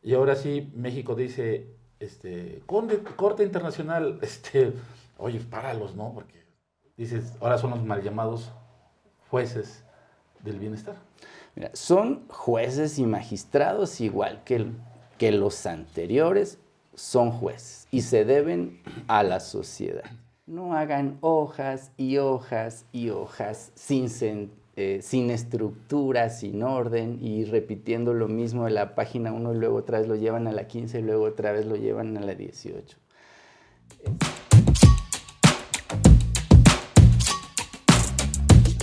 Y ahora sí, México dice, corte internacional, oye, páralos, ¿no? Porque dices, ahora son los mal llamados jueces del bienestar. Mira, son jueces y magistrados igual Ujú. que los anteriores, son jueces y se deben a la sociedad. No hagan hojas y hojas y hojas sin estructura, sin orden y repitiendo lo mismo de la página 1 y luego otra vez lo llevan a la 15 y luego otra vez lo llevan a la 18.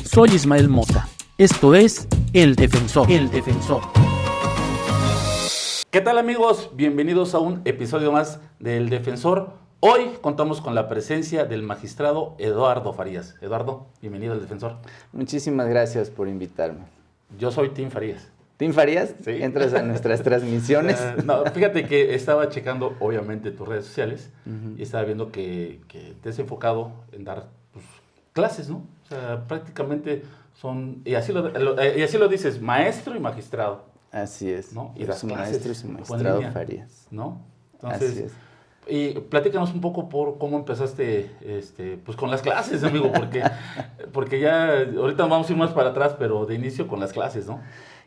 Soy Ismael Mota. Esto es El Defensor. El Defensor. ¿Qué tal, amigos? Bienvenidos a un episodio más del Defensor. Hoy contamos con la presencia del magistrado Eduardo Farías. Eduardo, bienvenido al Defensor. Muchísimas gracias por invitarme. Yo soy Tim Farías. ¿Tim Farías? Sí. ¿Entras a nuestras transmisiones? No, fíjate que estaba checando, obviamente, tus redes sociales y estaba viendo que te has enfocado en dar pues, clases, ¿no? O sea, prácticamente son, y así lo dices, maestro y magistrado, Así es. ¿no? Y Era das su clases maestro y su en magistrado línea, Farías. ¿no? Así Entonces, es. y platícanos un poco por cómo empezaste, pues con las clases, amigo, porque ya, ahorita vamos a ir más para atrás, pero de inicio con las clases, ¿no?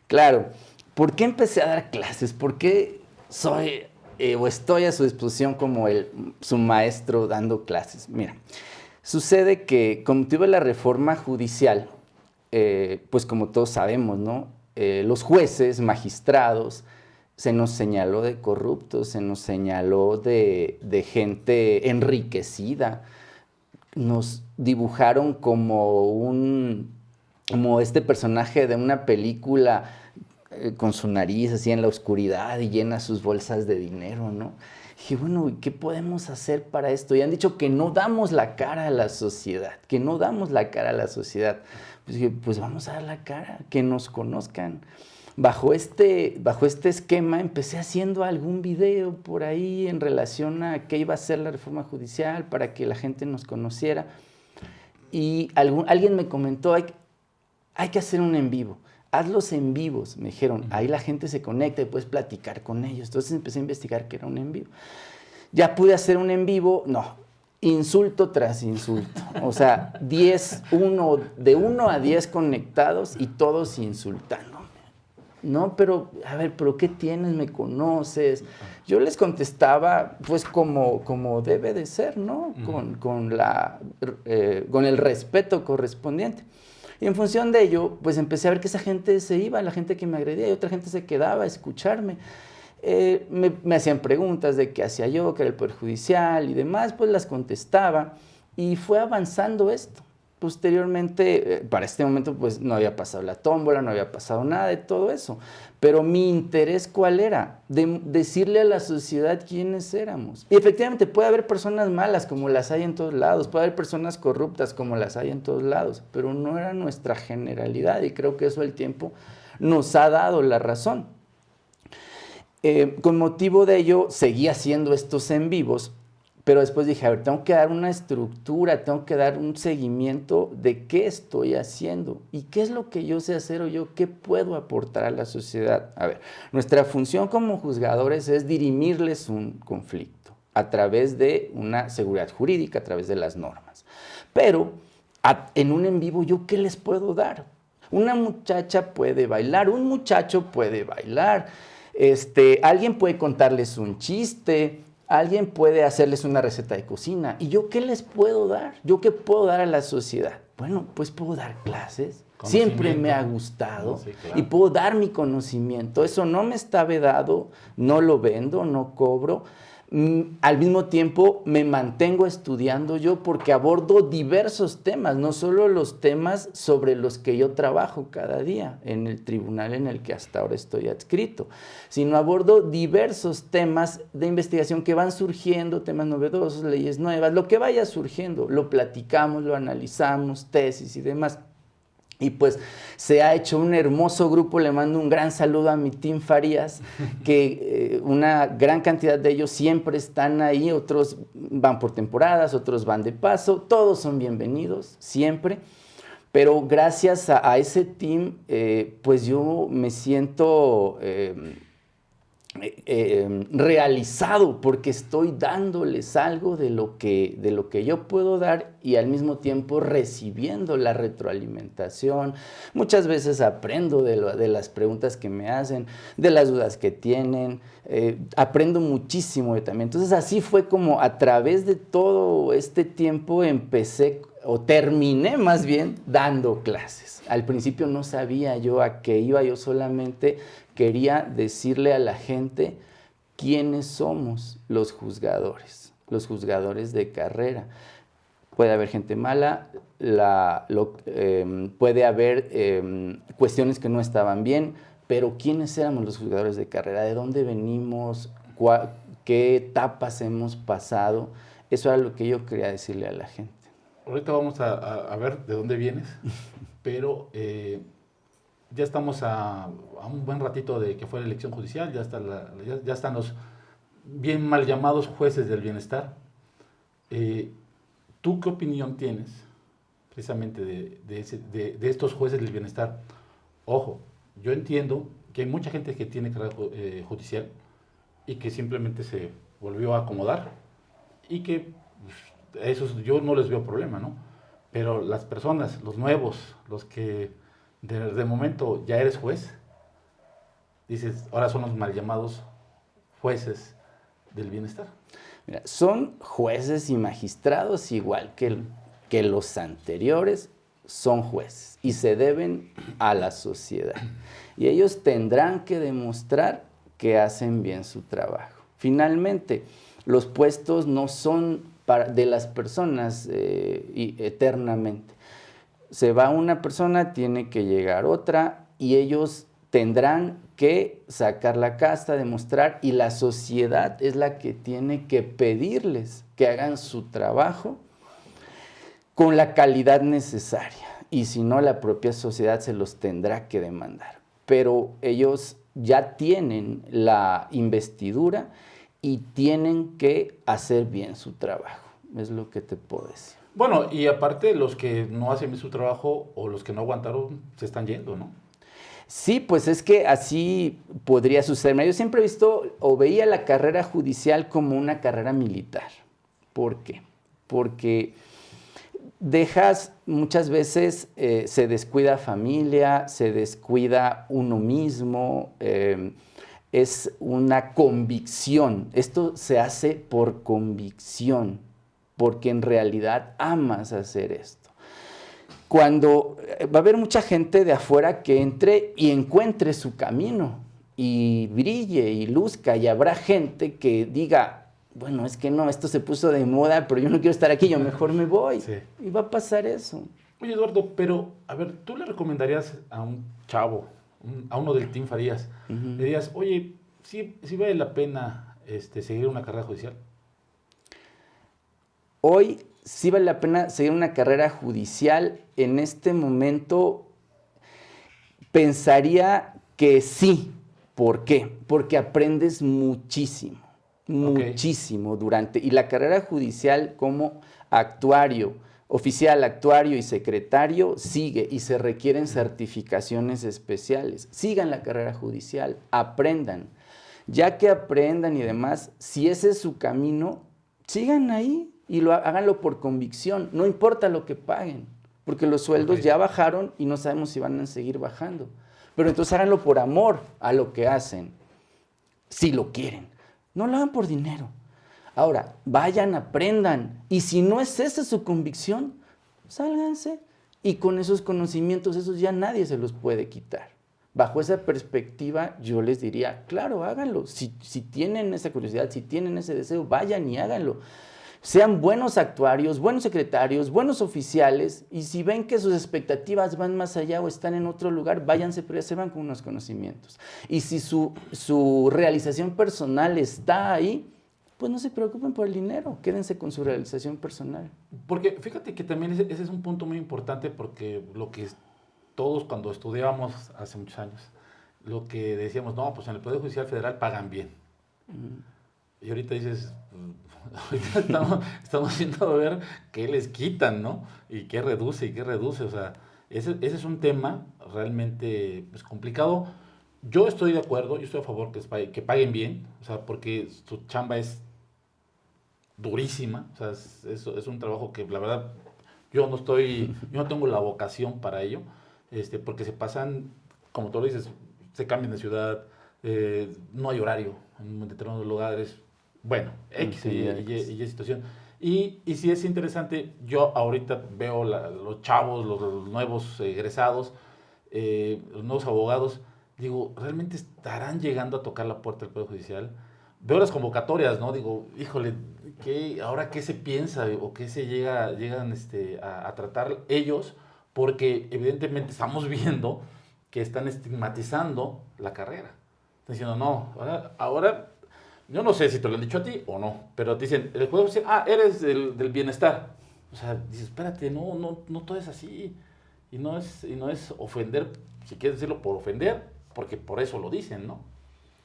Claro. ¿Por qué empecé a dar clases? ¿Por qué soy o estoy a su disposición como su maestro dando clases? Mira, sucede que con motivo de la reforma judicial, pues como todos sabemos, ¿no? Los jueces, magistrados, se nos señaló de corruptos, se nos señaló de gente enriquecida, nos dibujaron como este personaje de una película con su nariz así en la oscuridad y llena sus bolsas de dinero, ¿no? Dije, bueno, ¿qué podemos hacer para esto? Y han dicho que no damos la cara a la sociedad, que no damos la cara a la sociedad. Pues dije, pues vamos a dar la cara, que nos conozcan. Bajo este esquema empecé haciendo algún video por ahí en relación a qué iba a ser la reforma judicial para que la gente nos conociera. Y alguien me comentó, hay que hacer un en vivo. Hazlos en vivos, me dijeron. Ahí la gente se conecta y puedes platicar con ellos. Entonces empecé a investigar qué era un en vivo. Ya pude hacer un en vivo, no, insulto tras insulto. O sea, de 1 a 10 conectados y todos insultándome. No, pero, a ver, ¿pero qué tienes? ¿Me conoces? Yo les contestaba, pues, como debe de ser, ¿no? Con el respeto correspondiente. Y en función de ello, pues empecé a ver que esa gente se iba, la gente que me agredía, y otra gente se quedaba a escucharme. Me hacían preguntas de qué hacía yo, qué era el Poder Judicial y demás, pues las contestaba. Y fue avanzando esto. Posteriormente, para este momento, pues no había pasado la tómbola, no había pasado nada de todo eso. Pero mi interés, ¿cuál era? De decirle a la sociedad quiénes éramos. Y efectivamente puede haber personas malas como las hay en todos lados, puede haber personas corruptas como las hay en todos lados, pero no era nuestra generalidad y creo que eso el tiempo nos ha dado la razón. Con motivo de ello, seguí haciendo estos en vivos, pero después dije, a ver, tengo que dar una estructura, tengo que dar un seguimiento de qué estoy haciendo y qué es lo que yo sé hacer o yo qué puedo aportar a la sociedad. A ver, nuestra función como juzgadores es dirimirles un conflicto a través de una seguridad jurídica, a través de las normas. Pero en un en vivo, ¿yo qué les puedo dar? Una muchacha puede bailar, un muchacho puede bailar, alguien puede contarles un chiste, alguien puede hacerles una receta de cocina. ¿Y yo qué les puedo dar? ¿Yo qué puedo dar a la sociedad? Bueno, pues puedo dar clases. Siempre me ha gustado. Sí, claro. Y puedo dar mi conocimiento. Eso no me está vedado, no lo vendo, no cobro. Al mismo tiempo me mantengo estudiando yo porque abordo diversos temas, no solo los temas sobre los que yo trabajo cada día en el tribunal en el que hasta ahora estoy adscrito, sino abordo diversos temas de investigación que van surgiendo, temas novedosos, leyes nuevas, lo que vaya surgiendo, lo platicamos, lo analizamos, tesis y demás. Y pues se ha hecho un hermoso grupo, le mando un gran saludo a mi Tim Farías, que una gran cantidad de ellos siempre están ahí, otros van por temporadas, otros van de paso, todos son bienvenidos, siempre. Pero gracias a ese team, pues yo me siento realizado porque estoy dándoles algo de lo que yo puedo dar y al mismo tiempo recibiendo la retroalimentación. Muchas veces aprendo de las preguntas que me hacen, de las dudas que tienen, aprendo muchísimo también. Entonces así fue como a través de todo este tiempo empecé o terminé más bien dando clases. Al principio no sabía yo a qué iba, yo solamente quería decirle a la gente quiénes somos los juzgadores de carrera. Puede haber gente mala, puede haber cuestiones que no estaban bien, pero ¿quiénes éramos los juzgadores de carrera? ¿De dónde venimos? ¿Qué etapas hemos pasado? Eso era lo que yo quería decirle a la gente. Ahorita vamos a ver de dónde vienes, pero ya estamos a un buen ratito de que fue la elección judicial, ya están los bien mal llamados jueces del bienestar. ¿Tú qué opinión tienes precisamente de estos jueces del bienestar? Ojo, yo entiendo que hay mucha gente que tiene carrera judicial y que simplemente se volvió a acomodar y que esos yo no les veo problema, ¿no? Pero las personas, los nuevos, los que de momento ya eres juez, dices, ahora son los mal llamados jueces del bienestar. Mira, son jueces y magistrados igual que los anteriores, son jueces y se deben a la sociedad. Y ellos tendrán que demostrar que hacen bien su trabajo. Finalmente, los puestos no son de las personas eternamente. Se va una persona, tiene que llegar otra y ellos tendrán que sacar la casta, demostrar, y la sociedad es la que tiene que pedirles que hagan su trabajo con la calidad necesaria. Y si no, la propia sociedad se los tendrá que demandar. Pero ellos ya tienen la investidura y tienen que hacer bien su trabajo. Es lo que te puedo decir. Bueno, y aparte los que no hacen bien su trabajo o los que no aguantaron se están yendo, ¿no? Sí, pues es que así podría suceder. Yo siempre he visto o veía la carrera judicial como una carrera militar. ¿Por qué? Porque dejas muchas veces, se descuida familia, se descuida uno mismo, es una convicción. Esto se hace por convicción, porque en realidad amas hacer esto. Cuando va a haber mucha gente de afuera que entre y encuentre su camino y brille y luzca, y habrá gente que diga, bueno, es que no, esto se puso de moda, pero yo no quiero estar aquí, yo mejor me voy. Sí. Y va a pasar eso. Oye, Eduardo, pero a ver, ¿tú le recomendarías a un chavo, a uno del Team Farías, le dirías, oye, sí vale la pena seguir una carrera judicial? Hoy sí vale la pena seguir una carrera judicial. En este momento pensaría que sí. ¿Por qué? Porque aprendes muchísimo, muchísimo durante. Y la carrera judicial como actuario, oficial, actuario y secretario sigue y se requieren certificaciones especiales. Sigan la carrera judicial, aprendan. Ya que aprendan y demás, si ese es su camino, sigan ahí. Y háganlo por convicción, no importa lo que paguen, porque los sueldos ya bajaron y no sabemos si van a seguir bajando. Pero entonces háganlo por amor a lo que hacen, si lo quieren. No lo hagan por dinero. Ahora, vayan, aprendan, y si no es esa su convicción, sálganse. Y con esos conocimientos, esos ya nadie se los puede quitar. Bajo esa perspectiva, yo les diría, claro, háganlo. Si tienen esa curiosidad, si tienen ese deseo, vayan y háganlo. Sean buenos actuarios, buenos secretarios, buenos oficiales, y si ven que sus expectativas van más allá o están en otro lugar, váyanse, pero ya se van con unos conocimientos. Y si su realización personal está ahí, pues no se preocupen por el dinero, quédense con su realización personal. Porque fíjate que también ese es un punto muy importante, porque lo que todos cuando estudiábamos hace muchos años, lo que decíamos, no, pues en el Poder Judicial Federal pagan bien. Y ahorita dices, ahorita estamos viendo a ver qué les quitan, ¿no? Y qué reduce. O sea, ese es un tema realmente pues, complicado, Yo estoy de acuerdo, yo estoy a favor que paguen bien, o sea, porque su chamba es durísima, o sea, es un trabajo que la verdad yo no tengo la vocación para ello, porque se pasan, como tú lo dices, se cambian de ciudad, no hay horario en determinados lugares, bueno, X Sí, y situación. Y sí es interesante, yo ahorita veo los chavos, los nuevos egresados, los nuevos abogados, digo, ¿realmente estarán llegando a tocar la puerta del Poder Judicial? Veo las convocatorias, ¿no? Digo, híjole, ahora qué se piensa o qué llegan a tratar ellos? Porque evidentemente estamos viendo que están estigmatizando la carrera. Están diciendo, no, ahora yo no sé si te lo han dicho a ti o no, pero te dicen, el juego dice, eres del bienestar. O sea, dices, espérate, no todo es así. Y no es ofender, si quieres decirlo por ofender, porque por eso lo dicen, ¿no?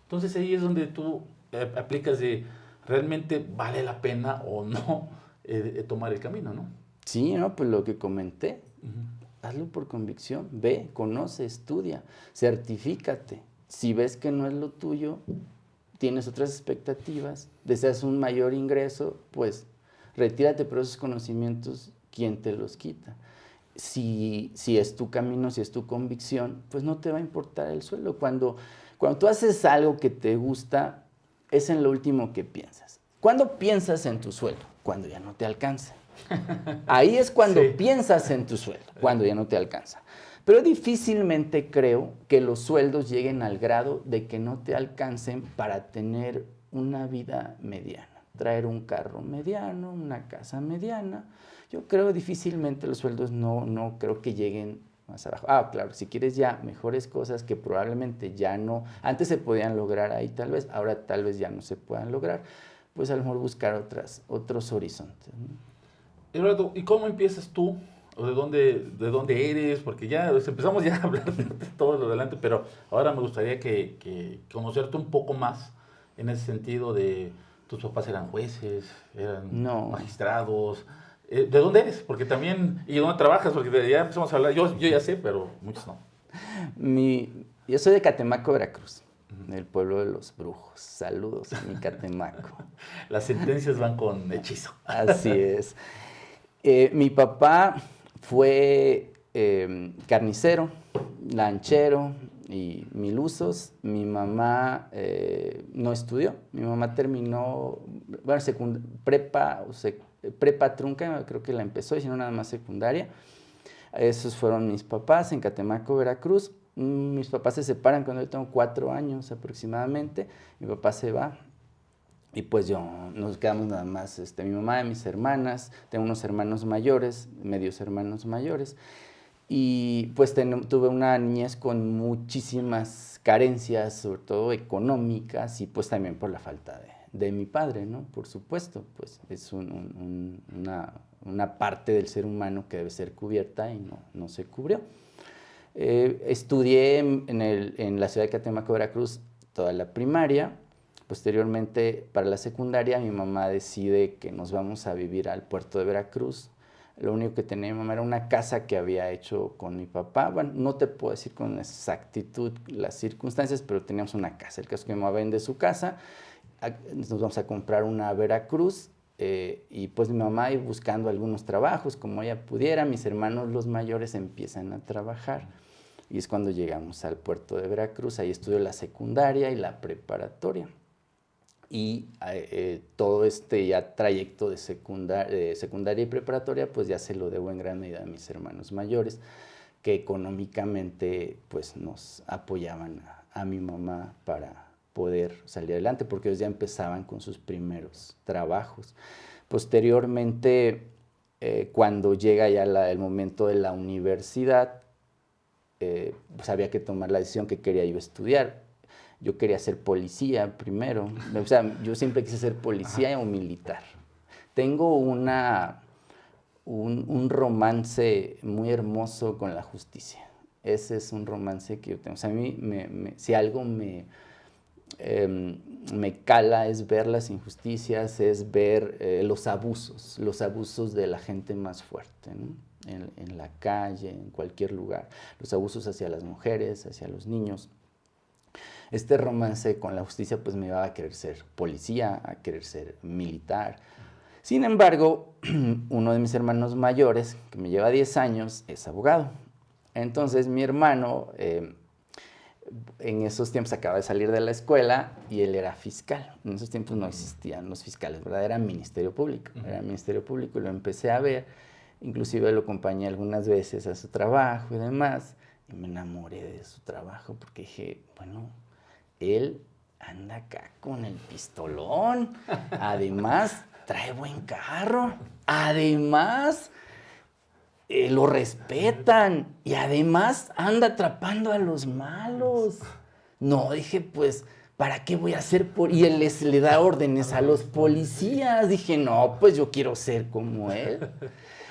Entonces ahí es donde tú aplicas de realmente vale la pena o no tomar el camino, ¿no? Sí, no, pues lo que comenté, Ujú. hazlo por convicción, ve, conoce, estudia, certifícate. Si ves que no es lo tuyo, tienes otras expectativas, deseas un mayor ingreso, pues retírate, pero esos conocimientos, ¿quién te los quita? Si es tu camino, si es tu convicción, pues no te va a importar el sueldo. Cuando tú haces algo que te gusta, es en lo último que piensas. ¿Cuándo piensas en tu sueldo? Cuando ya no te alcanza. Ahí es cuando Sí. piensas en tu sueldo, cuando ya no te alcanza. Pero difícilmente creo que los sueldos lleguen al grado de que no te alcancen para tener una vida mediana, traer un carro mediano, una casa mediana. Yo creo difícilmente los sueldos no creo que lleguen más abajo. Claro, si quieres ya mejores cosas que probablemente ya no, antes se podían lograr ahí tal vez, ahora tal vez ya no se puedan lograr, pues a lo mejor buscar otros horizontes, ¿no? Eduardo, ¿y cómo empiezas tú? ¿O de dónde eres? Porque ya empezamos ya a hablar de todo lo adelante, pero ahora me gustaría que conocerte un poco más en ese sentido de tus papás eran jueces, eran No. magistrados. ¿De dónde eres? Porque también, ¿y dónde trabajas? Porque ya empezamos a hablar, yo ya sé, pero muchos no. Yo soy de Catemaco, Veracruz, del pueblo de los brujos. Saludos a mi Catemaco. Las sentencias van con hechizo. Así es. Mi papá fue carnicero, lanchero y mil usos. Mi mamá no estudió. Mi mamá terminó, bueno, prepa trunca, creo que la empezó, y si no nada más secundaria. Esos fueron mis papás en Catemaco, Veracruz. Mis papás se separan cuando yo tengo 4 años aproximadamente. Mi papá se va y pues nos quedamos nada más, mi mamá y mis hermanas. Tengo unos hermanos mayores, medios hermanos mayores. Y pues tuve una niñez con muchísimas carencias, sobre todo económicas, y pues también por la falta de mi padre, ¿no? Por supuesto, pues es una parte del ser humano que debe ser cubierta y no se cubrió. Estudié en la ciudad de Catemaco, Veracruz, toda la primaria. Posteriormente, para la secundaria, mi mamá decide que nos vamos a vivir al puerto de Veracruz. Lo único que tenía mi mamá era una casa que había hecho con mi papá. Bueno, no te puedo decir con exactitud las circunstancias, pero teníamos una casa. El caso es que mi mamá vende su casa, nos vamos a comprar una a Veracruz, y pues mi mamá iba buscando algunos trabajos como ella pudiera. Mis hermanos los mayores empiezan a trabajar y es cuando llegamos al puerto de Veracruz. Ahí estudio la secundaria y la preparatoria. Y todo ya trayecto de secundaria y preparatoria pues ya se lo debo en gran medida a mis hermanos mayores, que económicamente pues nos apoyaban a mi mamá para poder salir adelante, porque ellos ya empezaban con sus primeros trabajos. Posteriormente, cuando llega ya el momento de la universidad, pues había que tomar la decisión que quería yo estudiar. Yo quería ser policía primero, o sea, yo siempre quise ser policía o militar. Tengo un romance muy hermoso con la justicia. Ese es un romance que yo tengo. O sea, a mí, si algo me cala es ver las injusticias, es ver los abusos de la gente más fuerte, ¿no? En la calle, en cualquier lugar. Los abusos hacia las mujeres, hacia los niños. este romance con la justicia pues me iba a querer ser policía, a querer ser militar. Sin embargo, uno de mis hermanos mayores, que me lleva 10 años, es abogado. Entonces mi hermano en esos tiempos acaba de salir de la escuela y él era fiscal. En esos tiempos no existían los fiscales, ¿verdad? Era Ministerio Público. Era Ministerio Público y lo empecé a ver. Inclusive lo acompañé algunas veces a su trabajo y demás. Y me enamoré de su trabajo porque dije, bueno, él anda acá con el pistolón. Además, trae buen carro. Además, lo respetan. Y además, anda atrapando a los malos. No, dije, pues, ¿para qué voy a hacer? Y él le da órdenes a los policías. Dije, no, pues yo quiero ser como él.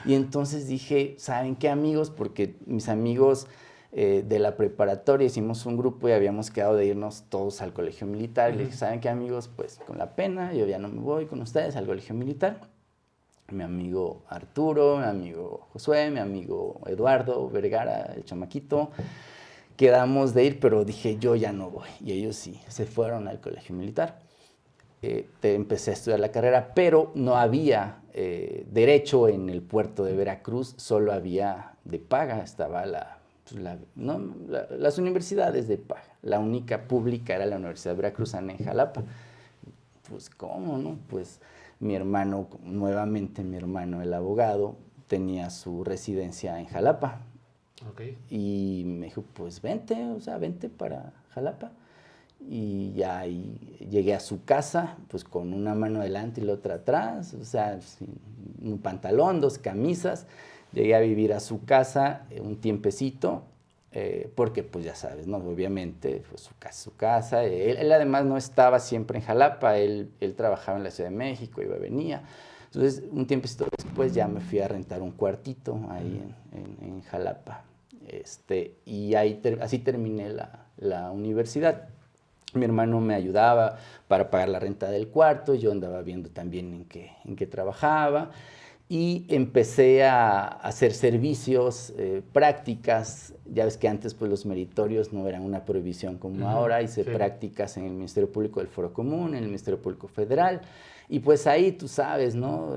Y entonces dije, ¿saben qué, amigos? Porque mis amigos de la preparatoria hicimos un grupo y habíamos quedado de irnos todos al colegio militar. Y le dije, ¿saben qué, amigos? Pues con la pena, yo ya no me voy con ustedes al colegio militar. Mi amigo Arturo, mi amigo Josué, mi amigo Eduardo Vergara, el chamaquito, quedamos de ir, pero dije, yo ya no voy. Y ellos sí, se fueron al colegio militar. Empecé a estudiar la carrera, pero no había derecho en el puerto de Veracruz, solo había de paga, estaba las universidades de paga. La única pública era la Universidad Veracruzana en Jalapa. Pues, ¿cómo, no? Pues mi hermano, nuevamente mi hermano, el abogado, tenía su residencia en Jalapa. Okay. Y me dijo, pues vente, o sea, vente para Jalapa. Y ya ahí llegué a su casa, pues con una mano adelante y la otra atrás, o sea, sin un pantalón, 2 camisas. Llegué a vivir a su casa un tiempecito, porque pues ya sabes, ¿no? Obviamente, pues su casa. Él además no estaba siempre en Jalapa, él trabajaba en la Ciudad de México, iba y venía. Entonces, un tiempecito después ya me fui a rentar un cuartito ahí en Jalapa. Y ahí así terminé la universidad. Mi hermano me ayudaba para pagar la renta del cuarto, yo andaba viendo también en qué trabajaba y empecé a hacer servicios, prácticas. Ya ves que antes pues, los meritorios no eran una prohibición como ahora, hice prácticas en el Ministerio Público del Foro Común, en el Ministerio Público Federal, y pues ahí tú sabes, ¿no?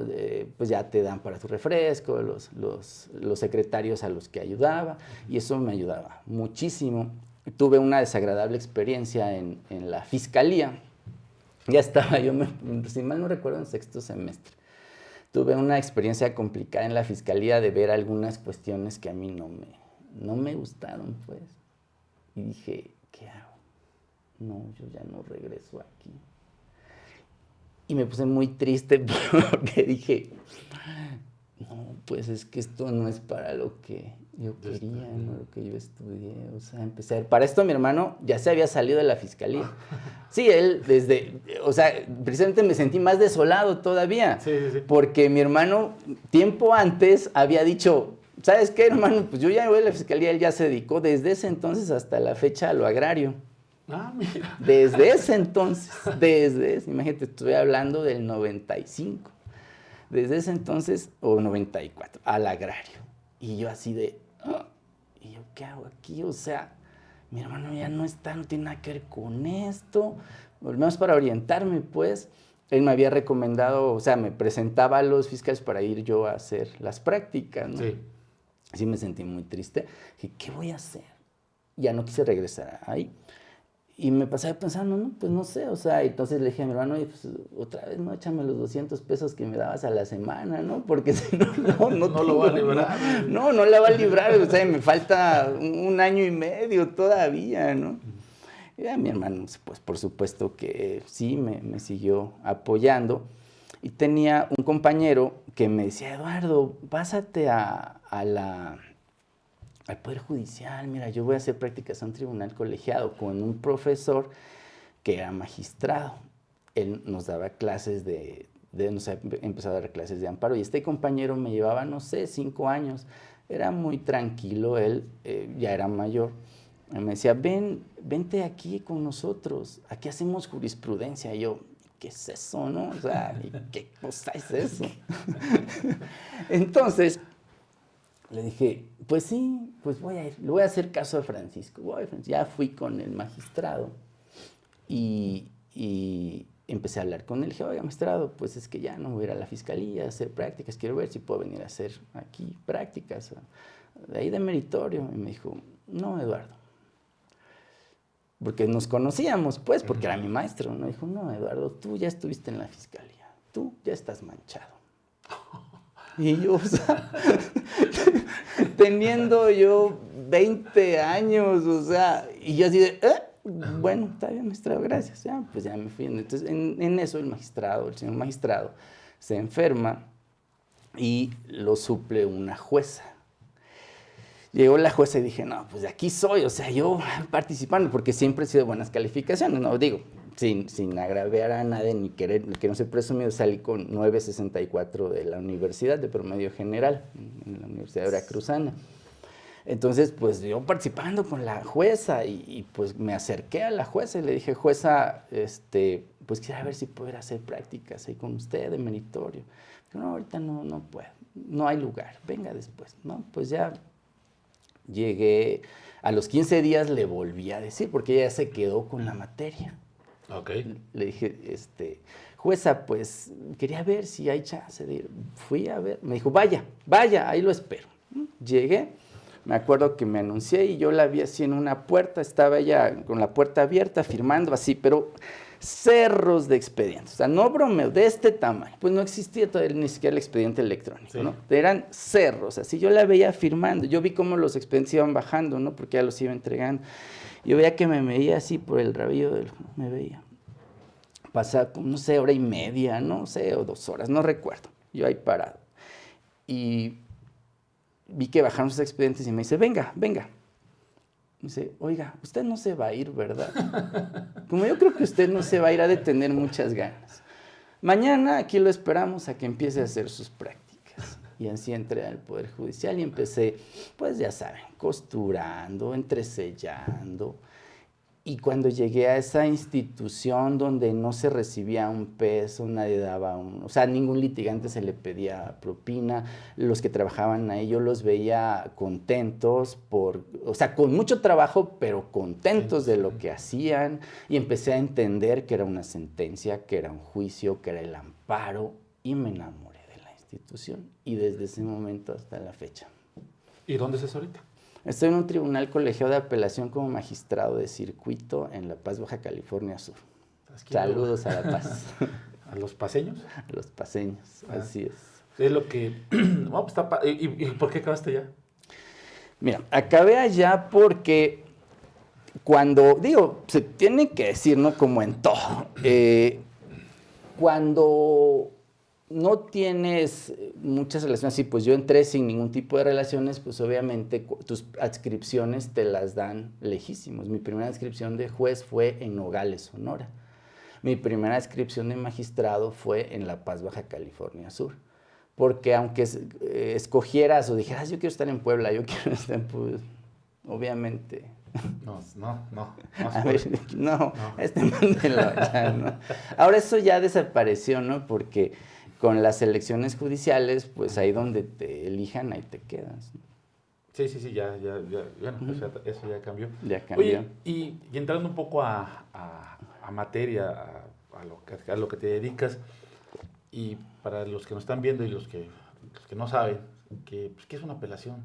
Pues ya te dan para tu refresco, los secretarios a los que ayudaba, y eso me ayudaba muchísimo. Tuve una desagradable experiencia en la fiscalía. Ya estaba yo, si mal no recuerdo, en 6º semestre. Tuve una experiencia complicada en la fiscalía de ver algunas cuestiones que a mí no me gustaron, pues. Y dije, ¿qué hago? No, yo ya no regreso aquí. Y me puse muy triste porque dije, no, pues es que esto no es para lo que yo quería, no lo que yo estudié. O sea, empecé a ver. Para esto mi hermano ya se había salido de la fiscalía. Sí, él o sea, precisamente me sentí más desolado todavía. Sí. Porque mi hermano, tiempo antes, había dicho, ¿sabes qué, hermano? Pues yo ya voy a la fiscalía, él ya se dedicó desde ese entonces hasta la fecha a lo agrario. Ah, mira. Desde ese entonces, imagínate, estoy hablando del 95. Desde ese entonces, o 94, al agrario. Y yo así de, ¿y yo qué hago aquí? O sea, mi hermano ya no está, no tiene nada que ver con esto. Volvemos para orientarme, pues. Él me había recomendado, o sea, me presentaba a los fiscales para ir yo a hacer las prácticas, ¿no? Sí. Así me sentí muy triste. Dije, ¿qué voy a hacer? Ya no quise regresar ahí. Y me pasaba pensando, no, pues no sé, o sea, entonces le dije a mi hermano, oye, pues otra vez, no, échame los 200 pesos que me dabas a la semana, ¿no? Porque si no lo va a librar. No la va a librar, o sea, me falta 1 año y medio todavía, ¿no? Y a mi hermano, pues por supuesto que sí, me siguió apoyando. Y tenía un compañero que me decía, Eduardo, pásate al Poder Judicial, mira, yo voy a hacer prácticas a un tribunal colegiado con un profesor que era magistrado. Él nos daba clases nos empezó a dar clases de amparo y este compañero me llevaba, no sé, 5 años. Era muy tranquilo, él ya era mayor. Me decía, vente aquí con nosotros, aquí hacemos jurisprudencia. Y yo, ¿qué es eso, no? O sea, ¿qué cosa es eso? Entonces, le dije, pues sí, pues voy a ir, le voy a hacer caso a Francisco. Ya fui con el magistrado y empecé a hablar con él. Le dije, oiga, magistrado, pues es que ya no voy a ir a la fiscalía a hacer prácticas, quiero ver si puedo venir a hacer aquí prácticas, de ahí de meritorio. Y me dijo, no, Eduardo, porque nos conocíamos, pues, porque era mi maestro. Me dijo, no, Eduardo, tú ya estuviste en la fiscalía, tú ya estás manchado. Y yo, o sea, teniendo yo 20 años, o sea, y yo así de, bueno, está bien, magistrado, gracias. Ya, pues ya me fui. Entonces, en eso el señor magistrado, se enferma y lo suple una jueza. Llegó la jueza y dije, no, pues de aquí soy, o sea, yo participando, porque siempre he sido de buenas calificaciones, no digo, sin agraviar a nadie ni que no ser presumido, salí con 9.64 de la universidad, de promedio general, en la Universidad Veracruzana. Entonces, pues yo participando con la jueza y pues me acerqué a la jueza y le dije, jueza, pues quisiera ver si pudiera hacer prácticas ahí con usted de meritorio. Dijo, no, ahorita no puedo, no hay lugar, venga después. No, pues ya llegué, a los 15 días le volví a decir, porque ella se quedó con la materia. Okay. Le dije, jueza, pues quería ver si hay chance de ir. Fui a ver, me dijo, vaya, ahí lo espero. Llegué. Me acuerdo que me anuncié y yo la vi así en una puerta, estaba ella con la puerta abierta, firmando así, pero cerros de expedientes. O sea, no bromeo, de este tamaño. Pues no existía todavía ni siquiera el expediente electrónico, sí, ¿no? Eran cerros, así yo la veía firmando. Yo vi cómo los expedientes iban bajando, ¿no? Porque ya los iba entregando. Yo veía que me veía así por el rabillo del... Me veía. Pasaba, no sé, hora y media, no sé, o 2 horas, no recuerdo. Yo ahí parado. Y vi que bajaron sus expedientes y me dice, venga. Me dice, oiga, usted no se va a ir, ¿verdad? Como yo creo que usted no se va a ir, ha de tener muchas ganas. Mañana aquí lo esperamos a que empiece a hacer sus prácticas. Y así entré al Poder Judicial y empecé, pues ya saben, costurando, entresellando. Y cuando llegué a esa institución donde no se recibía un peso, nadie daba o sea, ningún litigante se le pedía propina, los que trabajaban ahí yo los veía contentos, o sea, con mucho trabajo, pero contentos de lo que hacían, y empecé a entender que era una sentencia, que era un juicio, que era el amparo, y me enamoré de la institución, y desde ese momento hasta la fecha. ¿Y dónde estás ahorita? Estoy en un tribunal colegiado de apelación como magistrado de circuito en La Paz, Baja California Sur. Saludos a La Paz. ¿A los paseños? A los paseños, así es. Es lo que... No, pues ¿Y por qué acabaste allá? Mira, acabé allá porque cuando, se tiene que decir, ¿no? Como en todo. Cuando no tienes muchas relaciones así, pues yo entré sin ningún tipo de relaciones, pues obviamente tus adscripciones te las dan lejísimos. Mi primera adscripción de juez fue en Nogales, Sonora. Mi primera adscripción de magistrado fue en La Paz, Baja California Sur. Porque aunque escogieras o dijeras, yo quiero estar en Puebla, yo quiero estar en Puebla, obviamente... No. A ver, no. Mándelo allá, ¿no? Ahora eso ya desapareció, ¿no? Porque con las elecciones judiciales, pues ahí donde te elijan, ahí te quedas, ¿no? Sí, ya, bueno, eso ya cambió. Ya cambió. Oye, y entrando un poco a materia, a lo que te dedicas, y para los que nos están viendo y los que no saben, ¿qué es una apelación?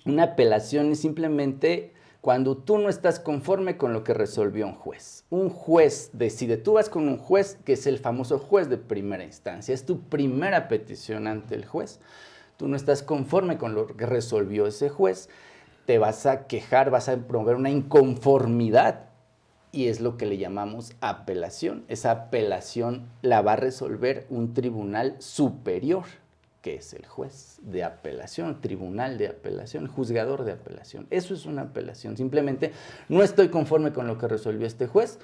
Una apelación es simplemente cuando tú no estás conforme con lo que resolvió un juez. Un juez decide, tú vas con un juez que es el famoso juez de primera instancia, es tu primera petición ante el juez. Tú no estás conforme con lo que resolvió ese juez, te vas a quejar, vas a promover una inconformidad y es lo que le llamamos apelación. Esa apelación la va a resolver un tribunal superior, que es el juez de apelación, tribunal de apelación, juzgador de apelación. Eso es una apelación. Simplemente no estoy conforme con lo que resolvió este juez,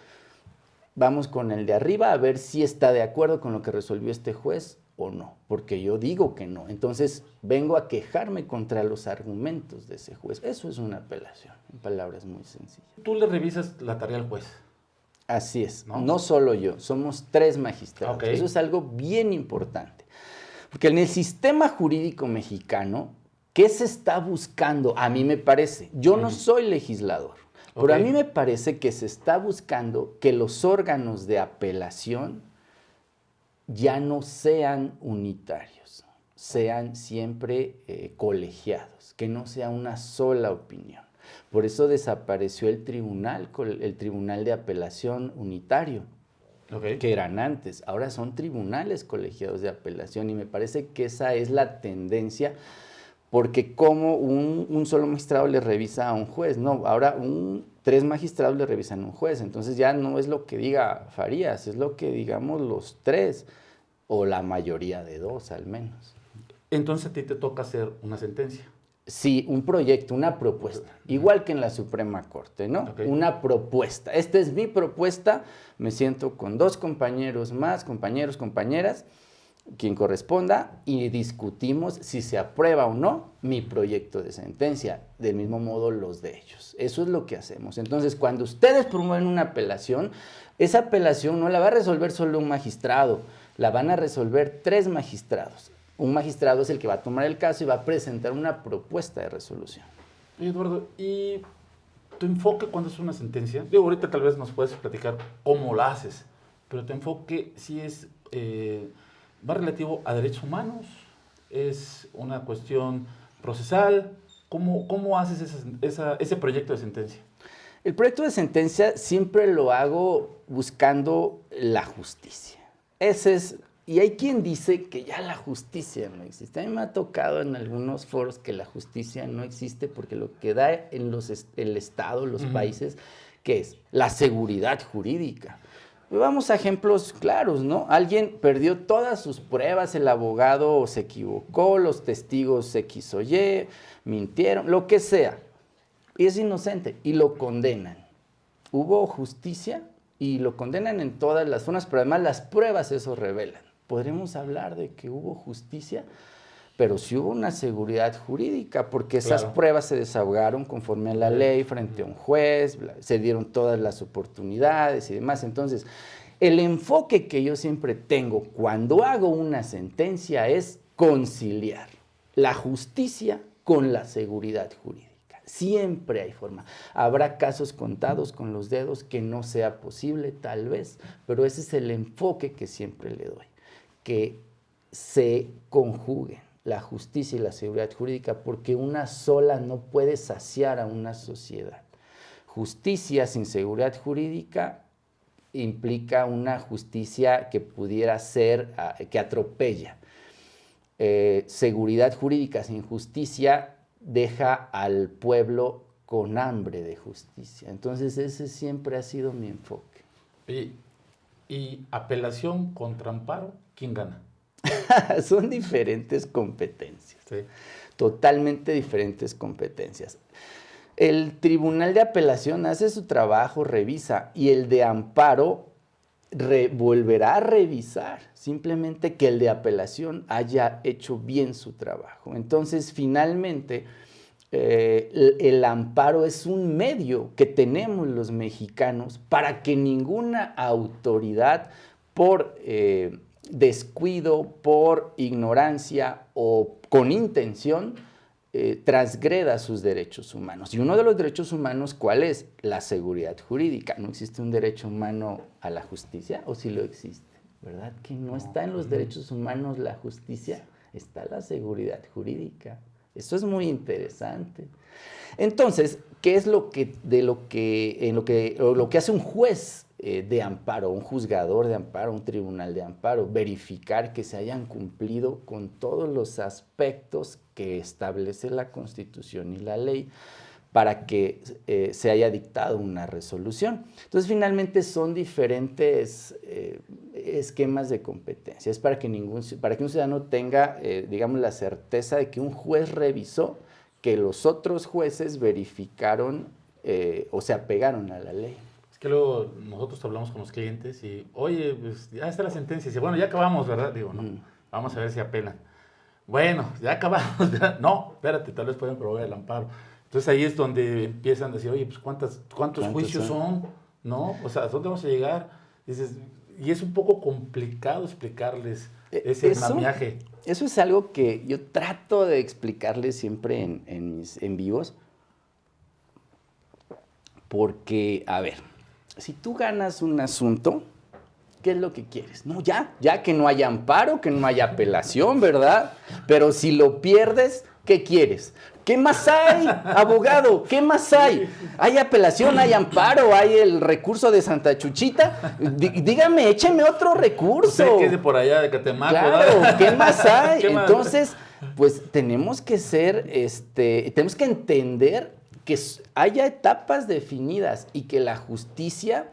vamos con el de arriba a ver si está de acuerdo con lo que resolvió este juez o no, porque yo digo que no. Entonces vengo a quejarme contra los argumentos de ese juez. Eso es una apelación, en palabras muy sencillas. Tú le revisas la tarea al juez. Así es, no solo yo, somos 3 magistrados. Okay. Eso es algo bien importante. Porque en el sistema jurídico mexicano, ¿qué se está buscando? A mí me parece. Yo no soy legislador. Pero a Ok. mí me parece que se está buscando que los órganos de apelación ya no sean unitarios, sean siempre colegiados, que no sea una sola opinión. Por eso desapareció el tribunal de apelación unitario, Ok. que eran antes. Ahora son tribunales colegiados de apelación y me parece que esa es la tendencia, porque como un solo magistrado le revisa a un juez, no, ahora tres magistrados le revisan a un juez, entonces ya no es lo que diga Farías, es lo que digamos los tres, o la mayoría de dos al menos. Entonces a ti te toca hacer una sentencia. Sí, un proyecto, una propuesta, igual que en la Suprema Corte, ¿no? Ok. Una propuesta. Esta es mi propuesta, me siento con dos compañeros más, compañeros, compañeras, quien corresponda, y discutimos si se aprueba o no mi proyecto de sentencia, del mismo modo los de ellos. Eso es lo que hacemos. Entonces, cuando ustedes promueven una apelación, esa apelación no la va a resolver solo un magistrado, la van a resolver tres magistrados. Un magistrado es el que va a tomar el caso y va a presentar una propuesta de resolución. Oye, Eduardo, ¿y tu enfoque cuando es una sentencia? Digo, ahorita tal vez nos puedes platicar cómo la haces, pero tu enfoque sí es, va relativo a derechos humanos, es una cuestión procesal. ¿Cómo haces ese proyecto de sentencia? El proyecto de sentencia siempre lo hago buscando la justicia. Y hay quien dice que ya la justicia no existe. A mí me ha tocado en algunos foros que la justicia no existe porque lo que da en el Estado, los países, ¿qué es? La seguridad jurídica. Vamos a ejemplos claros, ¿no? Alguien perdió todas sus pruebas, el abogado se equivocó, los testigos X o Y, mintieron, lo que sea. Y es inocente y lo condenan. Hubo justicia y lo condenan en todas las formas, pero además las pruebas eso revelan. Podremos hablar de que hubo justicia, pero sí hubo una seguridad jurídica, porque esas Claro. pruebas se desahogaron conforme a la ley frente a un juez, se dieron todas las oportunidades y demás. Entonces, el enfoque que yo siempre tengo cuando hago una sentencia es conciliar la justicia con la seguridad jurídica. Siempre hay forma. Habrá casos contados con los dedos que no sea posible, tal vez, pero ese es el enfoque que siempre le doy. Que se conjuguen la justicia y la seguridad jurídica, porque una sola no puede saciar a una sociedad. Justicia sin seguridad jurídica implica una justicia que pudiera ser, que atropella. Seguridad jurídica sin justicia deja al pueblo con hambre de justicia. Entonces ese siempre ha sido mi enfoque. Y apelación contra amparo, ¿quién gana? Son diferentes competencias, Sí. totalmente diferentes competencias. El tribunal de apelación hace su trabajo, revisa, y el de amparo volverá a revisar, simplemente que el de apelación haya hecho bien su trabajo. Entonces, finalmente, el amparo es un medio que tenemos los mexicanos para que ninguna autoridad, por descuido, por ignorancia o con intención, transgreda sus derechos humanos. Y uno de los derechos humanos, ¿cuál es? La seguridad jurídica. ¿No existe un derecho humano a la justicia? ¿O sí lo existe? ¿Verdad que no está en los derechos humanos la justicia? Está la seguridad jurídica. Eso es muy interesante. Entonces, ¿qué es lo que hace un juez de amparo, un juzgador de amparo, un tribunal de amparo? Verificar que se hayan cumplido con todos los aspectos que establece la Constitución y la ley para que se haya dictado una resolución. Entonces, finalmente son diferentes esquemas de competencia. Es para que un ciudadano tenga, digamos, la certeza de que un juez revisó que los otros jueces verificaron o se apegaron a la ley. Es que luego nosotros hablamos con los clientes y, oye, pues ya está la sentencia. Y dice, bueno, ya acabamos, ¿verdad? Digo, no, vamos a ver si apelan. Bueno, ya acabamos. No, espérate, tal vez pueden promover el amparo. Entonces ahí es donde empiezan a decir, oye, pues ¿cuántos juicios son? ¿No? O sea, ¿a dónde vamos a llegar? Dices, y es un poco complicado explicarles ese andamiaje. Eso es algo que yo trato de explicarles siempre en mis en vivos, Porque, a ver, si tú ganas un asunto, ¿qué es lo que quieres? No, ya que no haya amparo, que no haya apelación, ¿verdad? Pero si lo pierdes, ¿qué quieres? ¿Qué más hay, abogado? ¿Qué más hay? ¿Hay apelación, hay amparo, hay el recurso de Santa Chuchita? Dígame, écheme otro recurso. Usted que es de por allá, de Catemaco. Claro, ¿verdad? ¿qué más hay? ¿Qué más? Entonces, pues tenemos que tenemos que entender que haya etapas definidas y que la justicia,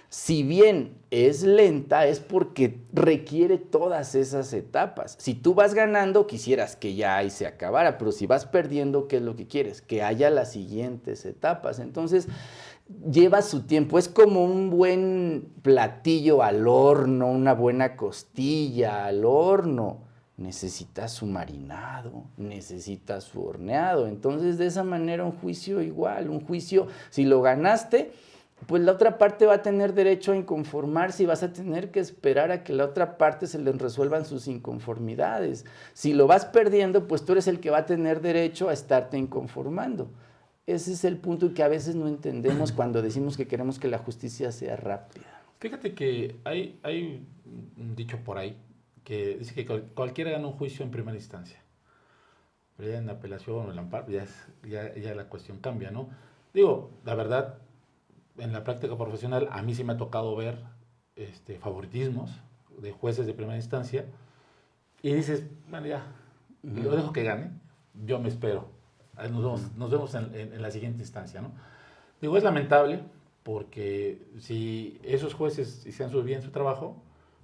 si bien es lenta, es porque requiere todas esas etapas. Si tú vas ganando, quisieras que ya ahí se acabara, pero si vas perdiendo, ¿qué es lo que quieres? Que haya las siguientes etapas. Entonces, lleva su tiempo. Es como un buen platillo al horno, una buena costilla al horno. Necesita su marinado, necesita su horneado. Entonces, de esa manera, un juicio igual. Un juicio, si lo ganaste, pues la otra parte va a tener derecho a inconformarse y vas a tener que esperar a que la otra parte se les resuelvan sus inconformidades. Si lo vas perdiendo, pues tú eres el que va a tener derecho a estarte inconformando. Ese es el punto que a veces no entendemos cuando decimos que queremos que la justicia sea rápida. Fíjate que hay un dicho por ahí que dice que cualquiera gana un juicio en primera instancia. Pero ya en apelación o en amparo, ya la cuestión cambia, ¿no? Digo, la verdad, en la práctica profesional a mí sí me ha tocado ver favoritismos de jueces de primera instancia y dices, bueno, ya, lo dejo que gane, yo me espero, nos vemos en la siguiente instancia, ¿no? Digo, es lamentable porque si esos jueces hicieran bien su trabajo,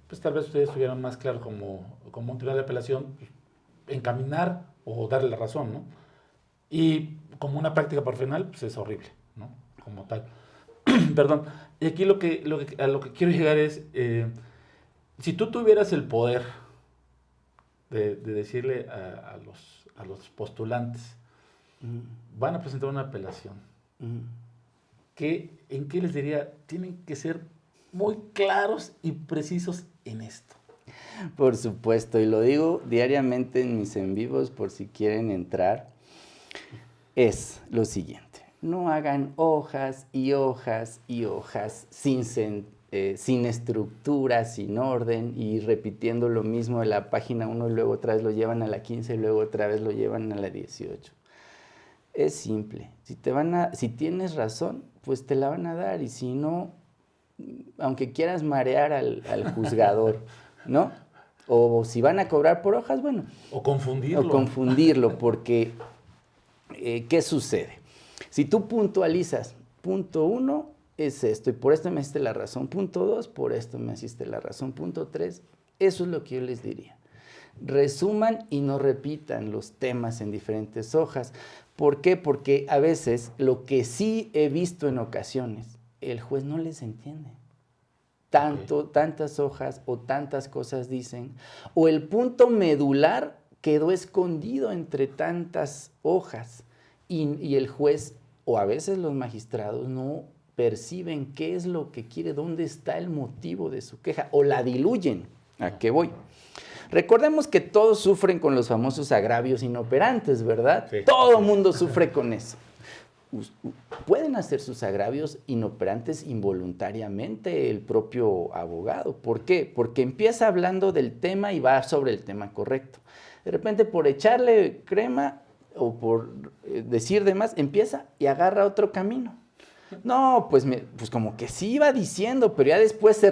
pues tal vez ustedes estuvieran más claros como un tribunal de apelación, pues, encaminar o darle la razón, ¿no? Y como una práctica profesional, pues es horrible, ¿no? Como tal. Perdón. Y aquí a lo que quiero llegar es, si tú tuvieras el poder de decirle a los postulantes, van a presentar una apelación, ¿en qué les diría? Tienen que ser muy claros y precisos en esto. Por supuesto, y lo digo diariamente en mis en vivos por si quieren entrar, es lo siguiente. No hagan hojas y hojas y hojas sin estructura, sin si y repitiendo lo mismo de la página 1 y luego otra vez lo llevan a la 15 y luego otra vez lo llevan a la 18. Es simple. Si tienes razón, pues te la van a dar y si no, aunque quieras marear al juzgador, ¿no? O si van a cobrar por hojas, bueno. O confundirlo. O confundirlo, porque ¿qué sucede? Si tú puntualizas, punto 1 es esto, y por esto me hiciste la razón. Punto 2, por esto me hiciste la razón. Punto 3, eso es lo que yo les diría. Resuman y no repitan los temas en diferentes hojas. ¿Por qué? Porque a veces lo que sí he visto en ocasiones, el juez no les entiende. Tantas hojas o tantas cosas dicen, o el punto medular quedó escondido entre tantas hojas y el juez o a veces los magistrados no perciben qué es lo que quiere, dónde está el motivo de su queja o la diluyen. ¿A qué voy? Recordemos que todos sufren con los famosos agravios inoperantes, ¿verdad? Sí. Todo el mundo sufre con eso. Pueden hacer sus agravios inoperantes involuntariamente el propio abogado. ¿Por qué? Porque empieza hablando del tema y va sobre el tema correcto. De repente por echarle crema o por decir de más, empieza y agarra otro camino. No, pues como que sí iba diciendo, pero ya después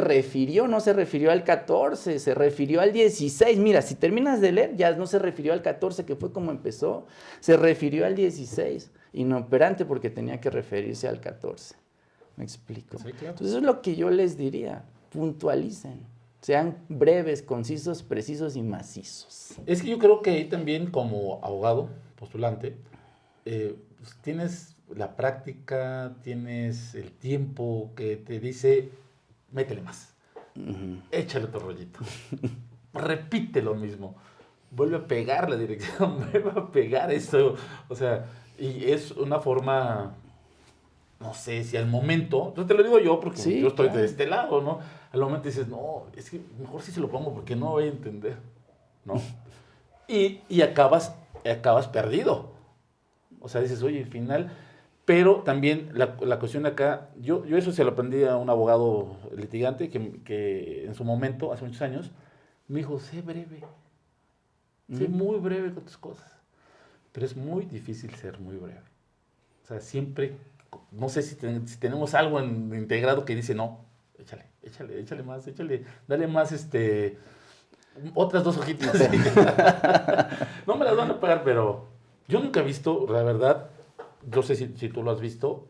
no se refirió al 14, se refirió al 16. Mira, si terminas de leer, ya no se refirió al 14, que fue como empezó, se refirió al 16. Inoperante porque tenía que referirse al 14. ¿Me explico? Sí, claro. Entonces eso es lo que yo les diría, puntualicen, sean breves, concisos, precisos y macizos. Es que yo creo que ahí también como abogado, postulante, pues tienes la práctica, tienes el tiempo que te dice, métele más, échale otro rollito, repite lo mismo, vuelve a pegar la dirección, vuelve a pegar eso, o sea, y es una forma, no sé, si al momento, yo te lo digo yo porque sí, yo estoy de este lado, ¿no? Al momento dices, no, es que mejor sí se lo pongo porque no voy a entender, ¿no? Y acabas perdido. O sea, dices, oye, al final, Pero también la cuestión acá, yo eso se lo aprendí a un abogado litigante que en su momento, hace muchos años, me dijo, sé breve, sé muy breve con tus cosas. Pero es muy difícil ser muy breve. O sea, siempre, no sé si tenemos algo integrado que dice, no, échale más, dale más, otras 2 hojitas. No me las van a pagar, pero yo nunca he visto, la verdad, yo sé si tú lo has visto,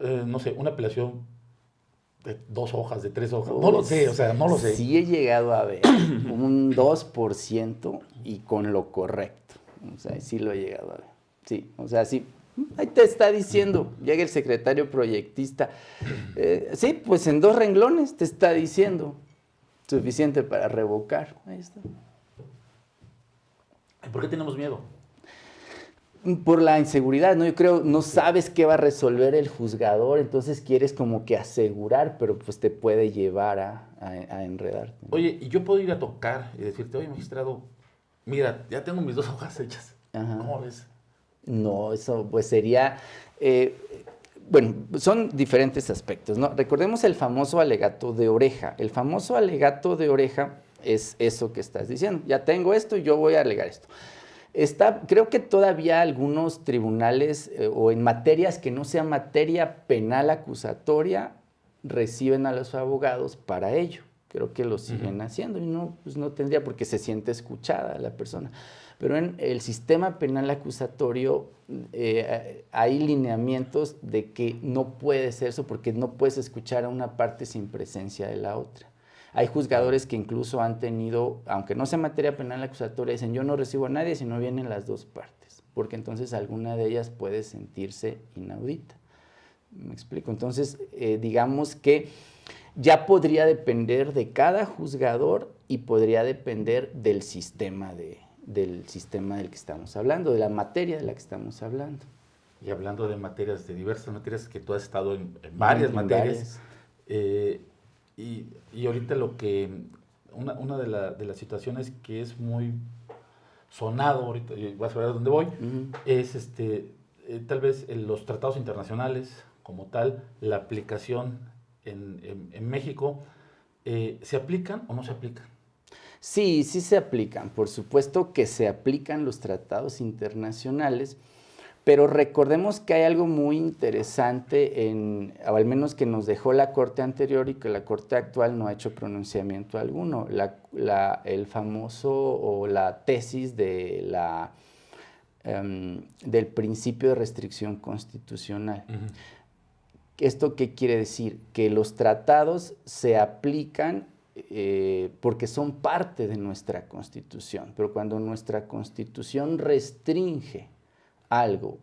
no sé, una apelación de 2 hojas, de 3 hojas. No lo sé, o sea, no lo sé. Sí he llegado a ver un 2% y con lo correcto. O sea, sí lo he llegado a ver. Sí, o sea, sí. Ahí te está diciendo, llega el secretario proyectista. Sí, pues en 2 renglones te está diciendo. Suficiente para revocar. Ahí está. ¿Por qué tenemos miedo? Por la inseguridad, ¿no? Yo creo, no sabes qué va a resolver el juzgador, entonces quieres como que asegurar, pero pues te puede llevar a enredarte, ¿no? Oye, y yo puedo ir a tocar y decirte, oye, magistrado, mira, ya tengo mis 2 hojas hechas. Ajá. ¿Cómo ves? No, eso pues sería... bueno, son diferentes aspectos, ¿no? Recordemos el famoso alegato de oreja. El famoso alegato de oreja es eso que estás diciendo. Ya tengo esto y yo voy a alegar esto. Creo que todavía algunos tribunales o en materias que no sea materia penal acusatoria reciben a los abogados para ello. Creo que lo siguen haciendo y no, pues no tendría porque se siente escuchada la persona. Pero en el sistema penal acusatorio hay lineamientos de que no puede ser eso porque no puedes escuchar a una parte sin presencia de la otra. Hay juzgadores que incluso han tenido, aunque no sea materia penal acusatoria, dicen yo no recibo a nadie si no vienen las 2 partes, porque entonces alguna de ellas puede sentirse inaudita. ¿Me explico? Entonces, digamos que ya podría depender de cada juzgador y podría depender del sistema del que estamos hablando, de la materia de la que estamos hablando. Y hablando de materias, de diversas materias, que tú has estado en varias materias, y ahorita una de las situaciones que es muy sonado, ahorita vas a ver a dónde voy, es tal vez los tratados internacionales como tal, la aplicación en México, ¿se aplican o no se aplican? Sí, sí se aplican, por supuesto que se aplican los tratados internacionales, pero recordemos que hay algo muy interesante, o al menos que nos dejó la Corte anterior y que la Corte actual no ha hecho pronunciamiento alguno, el famoso o la tesis del principio de restricción constitucional. ¿Esto qué quiere decir? Que los tratados se aplican porque son parte de nuestra Constitución, pero cuando nuestra Constitución restringe algo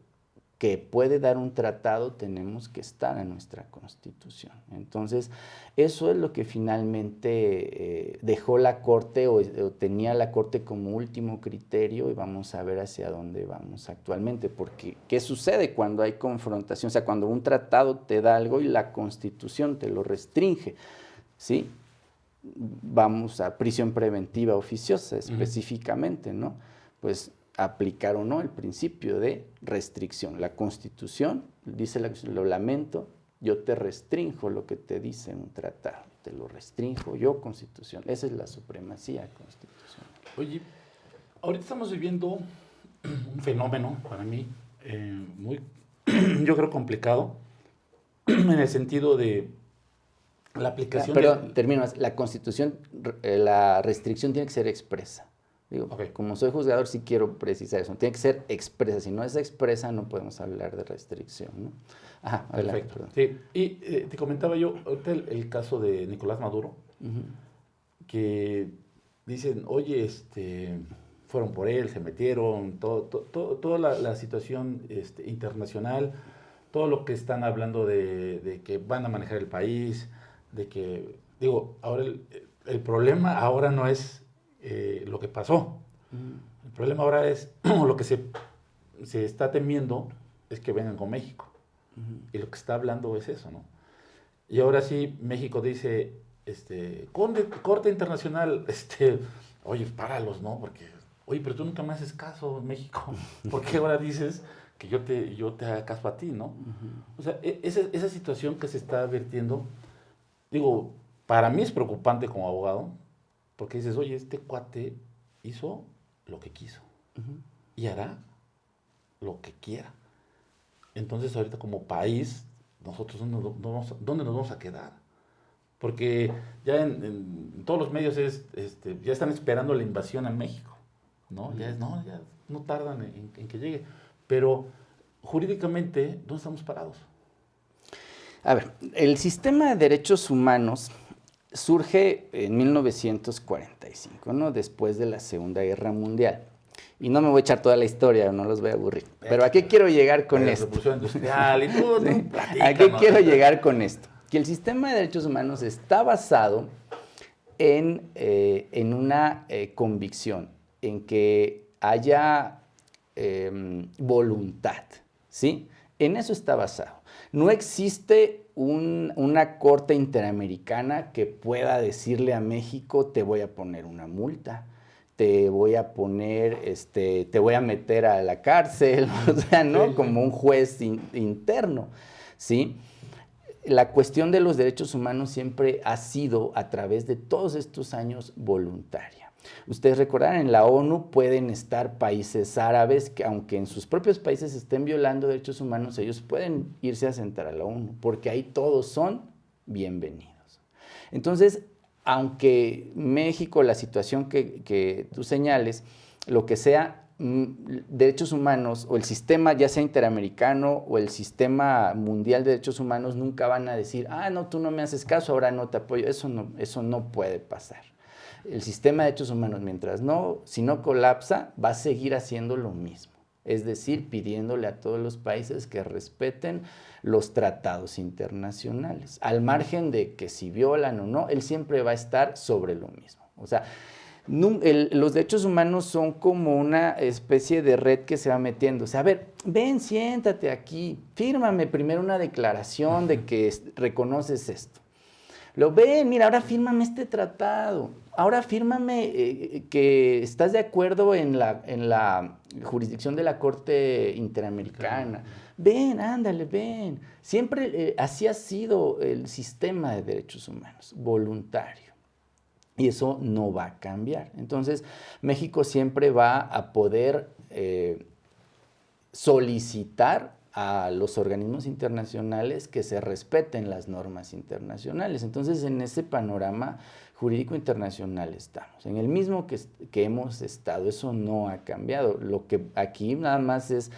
que puede dar un tratado, tenemos que estar en nuestra Constitución. Entonces, eso es lo que finalmente dejó la Corte o tenía la Corte como último criterio y vamos a ver hacia dónde vamos actualmente, porque ¿qué sucede cuando hay confrontación? O sea, cuando un tratado te da algo y la Constitución te lo restringe, ¿sí? Vamos a prisión preventiva oficiosa específicamente, ¿no? Pues aplicar o no el principio de restricción. La Constitución dice, lo lamento, yo te restrinjo lo que te dice un tratado, te lo restrinjo yo, Constitución. Esa es la supremacía constitucional. Oye, ahorita estamos viviendo un fenómeno, para mí, muy, yo creo, complicado, en el sentido de la aplicación... Perdón, termino más. La Constitución, la restricción tiene que ser expresa. Digo, como soy juzgador, sí quiero precisar eso. Tiene que ser expresa. Si no es expresa, no podemos hablar de restricción, ¿no? Ajá, adelante. Perfecto. Sí. Y te comentaba yo, ahorita el caso de Nicolás Maduro, que dicen, oye, fueron por él, se metieron, toda la situación internacional, todo lo que están hablando de que van a manejar el país, de que, digo, ahora el problema ahora no es lo que pasó. El problema ahora es, lo que se está temiendo es que vengan con México. Y lo que está hablando es eso, ¿no? Y ahora sí, México dice, Corte Internacional, oye, páralos, ¿no? Porque, oye, pero tú nunca me haces caso, México. ¿Por qué ahora dices que yo te haga caso a ti, ¿no? O sea, esa situación que se está vertiendo, digo, para mí es preocupante como abogado, porque dices, oye, este cuate hizo lo que quiso y hará lo que quiera. Entonces, ahorita como país, nosotros ¿dónde nos vamos a quedar? Porque ya en todos los medios ya están esperando la invasión a México, ¿no? Ya no tardan en que llegue. Pero jurídicamente, ¿dónde estamos parados? A ver, el sistema de derechos humanos surge en 1945, ¿no? Después de la Segunda Guerra Mundial. Y no me voy a echar toda la historia, no los voy a aburrir. Pero ¿a qué quiero llegar con esto? Revolución industrial y todo, ¿Sí? platícanos. ¿A qué quiero llegar con esto? Que el sistema de derechos humanos está basado en una convicción, en que haya voluntad, ¿sí? En eso está basado. No existe una corte interamericana que pueda decirle a México, te voy a poner una multa, te voy a poner, te voy a meter a la cárcel, o sea, ¿no? Sí. Como un juez interno, ¿sí? La cuestión de los derechos humanos siempre ha sido, a través de todos estos años, voluntaria. Ustedes recordarán, en la ONU pueden estar países árabes que, aunque en sus propios países estén violando derechos humanos, ellos pueden irse a sentar a la ONU, porque ahí todos son bienvenidos. Entonces, aunque México, la situación que tú señales, lo que sea, derechos humanos o el sistema ya sea interamericano o el sistema mundial de derechos humanos nunca van a decir, no, tú no me haces caso, ahora no te apoyo. Eso no puede pasar. El sistema de derechos humanos, si no colapsa, va a seguir haciendo lo mismo. Es decir, pidiéndole a todos los países que respeten los tratados internacionales. Al margen de que si violan o no, él siempre va a estar sobre lo mismo. O sea, los derechos humanos son como una especie de red que se va metiendo. O sea, a ver, ven, siéntate aquí, fírmame primero una declaración de que reconoces esto. Ven, mira, ahora fírmame este tratado. Ahora fírmame que estás de acuerdo en la jurisdicción de la Corte Interamericana. Ven, ándale, ven. Siempre así ha sido el sistema de derechos humanos, voluntario. Y eso no va a cambiar. Entonces, México siempre va a poder solicitar a los organismos internacionales que se respeten las normas internacionales. Entonces, en ese panorama jurídico internacional estamos, en el mismo que hemos estado. Eso no ha cambiado. Lo que aquí nada más es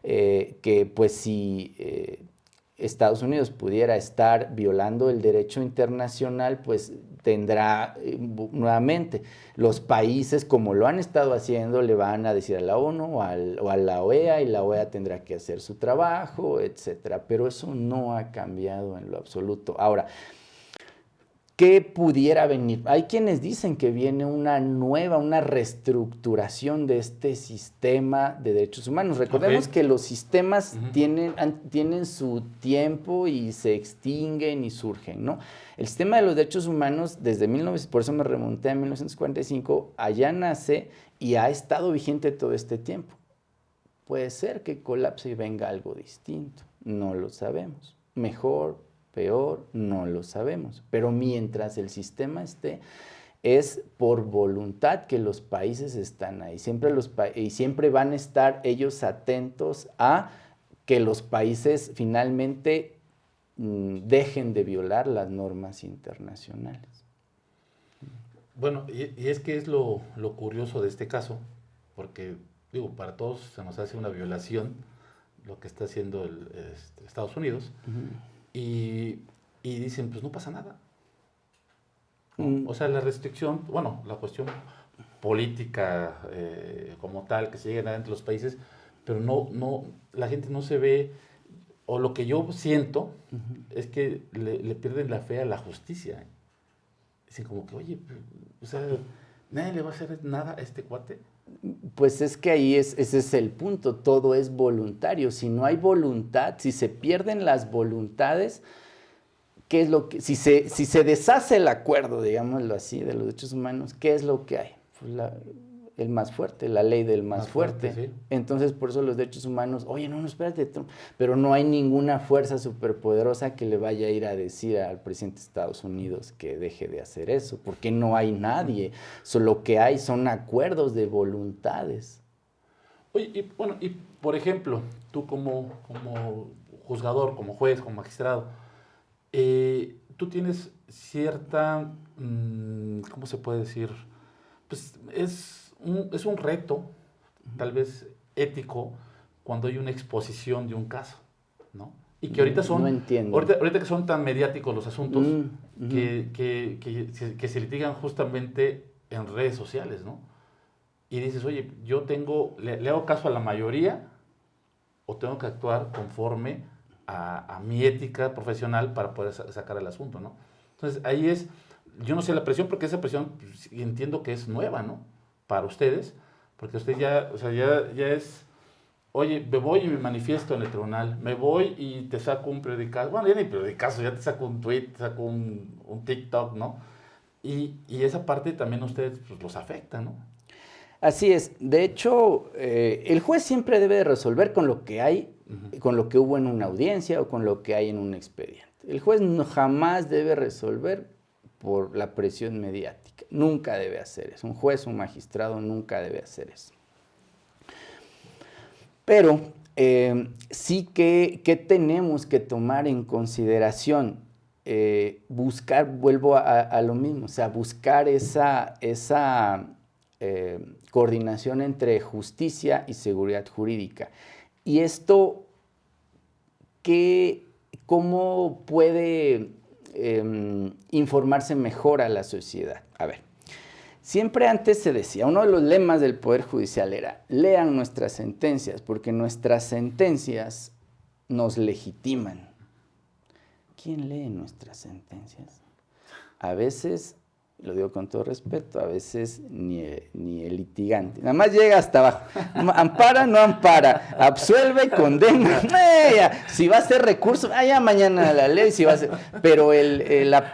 que, pues, si Estados Unidos pudiera estar violando el derecho internacional, pues tendrá nuevamente los países, como lo han estado haciendo, le van a decir a la ONU o a la OEA, y la OEA tendrá que hacer su trabajo, etcétera. Pero eso no ha cambiado en lo absoluto. Ahora, ¿qué pudiera venir? Hay quienes dicen que viene una reestructuración de este sistema de derechos humanos. Recordemos que los sistemas tienen su tiempo y se extinguen y surgen, ¿no? El sistema de los derechos humanos, por eso me remonté a 1945, allá nace y ha estado vigente todo este tiempo. Puede ser que colapse y venga algo distinto, no lo sabemos. Mejor, peor, no lo sabemos. Pero mientras el sistema esté, es por voluntad que los países están ahí. Y siempre van a estar ellos atentos a que los países finalmente dejen de violar las normas internacionales. Bueno, y es que es lo curioso de este caso, porque, digo, para todos se nos hace una violación lo que está haciendo Estados Unidos. Y dicen, pues no pasa nada. ¿No? O sea, la restricción, la cuestión política como tal, que se lleguen adentro de los países, pero no, la gente no se ve, o lo que yo siento es que le pierden la fe a la justicia. Dicen como que, oye, o sea, nadie le va a hacer nada a este cuate. Pues es que ahí ese es el punto, todo es voluntario. Si no hay voluntad, si se pierden las voluntades, ¿qué es lo que, si se deshace el acuerdo, digámoslo así, de los derechos humanos, qué es lo que hay? Pues el más fuerte, la ley del más fuerte. Sí. Entonces, por eso los derechos humanos, oye, no, espérate, pero no hay ninguna fuerza superpoderosa que le vaya a ir a decir al presidente de Estados Unidos que deje de hacer eso, porque no hay nadie. Lo que hay son acuerdos de voluntades. Oye, y por ejemplo, tú como juzgador, como juez, como magistrado, tú tienes cierta, ¿cómo se puede decir? Pues es un reto, tal vez ético, cuando hay una exposición de un caso, ¿no? Y que ahorita son, no entiendo. ahorita que son tan mediáticos los asuntos, que se litigan justamente en redes sociales, ¿no? Y dices, oye, le hago caso a la mayoría o tengo que actuar conforme a mi ética profesional para poder sacar el asunto, ¿no? Entonces, ahí es, yo no sé la presión, porque esa presión pues, entiendo que es nueva, ¿no? Para ustedes, porque usted ya, o sea, ya es, oye, me voy y me manifiesto en el tribunal, me voy y te saco un periodicazo, bueno, ya ni periodicazo, ya te saco un tweet, te saco un TikTok, ¿no? Y esa parte también a ustedes pues, los afecta, ¿no? Así es. De hecho, el juez siempre debe de resolver con lo que hay, con lo que hubo en una audiencia o con lo que hay en un expediente. El juez jamás debe resolver por la presión mediática. Nunca debe hacer eso. Un juez, un magistrado nunca debe hacer eso. Pero sí que tenemos que tomar en consideración, buscar, vuelvo a lo mismo, o sea, buscar esa coordinación entre justicia y seguridad jurídica. Y esto, ¿cómo puede informarse mejor a la sociedad? A ver, siempre antes se decía, uno de los lemas del Poder Judicial era, lean nuestras sentencias, porque nuestras sentencias nos legitiman. ¿Quién lee nuestras sentencias? A veces, lo digo con todo respeto, a veces ni el litigante. Nada más llega hasta abajo. Ampara, no ampara. Absuelve, condena. Si va a ser recurso, ya mañana la ley. Si va a ser, pero las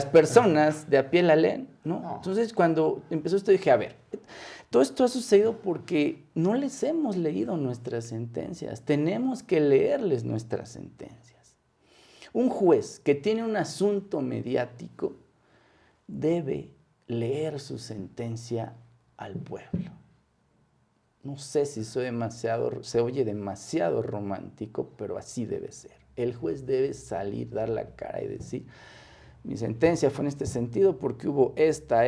personas de a pie la leen, ¿no? Entonces, cuando empezó esto, dije, a ver, todo esto ha sucedido porque no les hemos leído nuestras sentencias. Tenemos que leerles nuestras sentencias. Un juez que tiene un asunto mediático debe leer su sentencia al pueblo. No sé si se oye demasiado romántico, pero así debe ser. El juez debe salir, dar la cara y decir, mi sentencia fue en este sentido porque hubo esta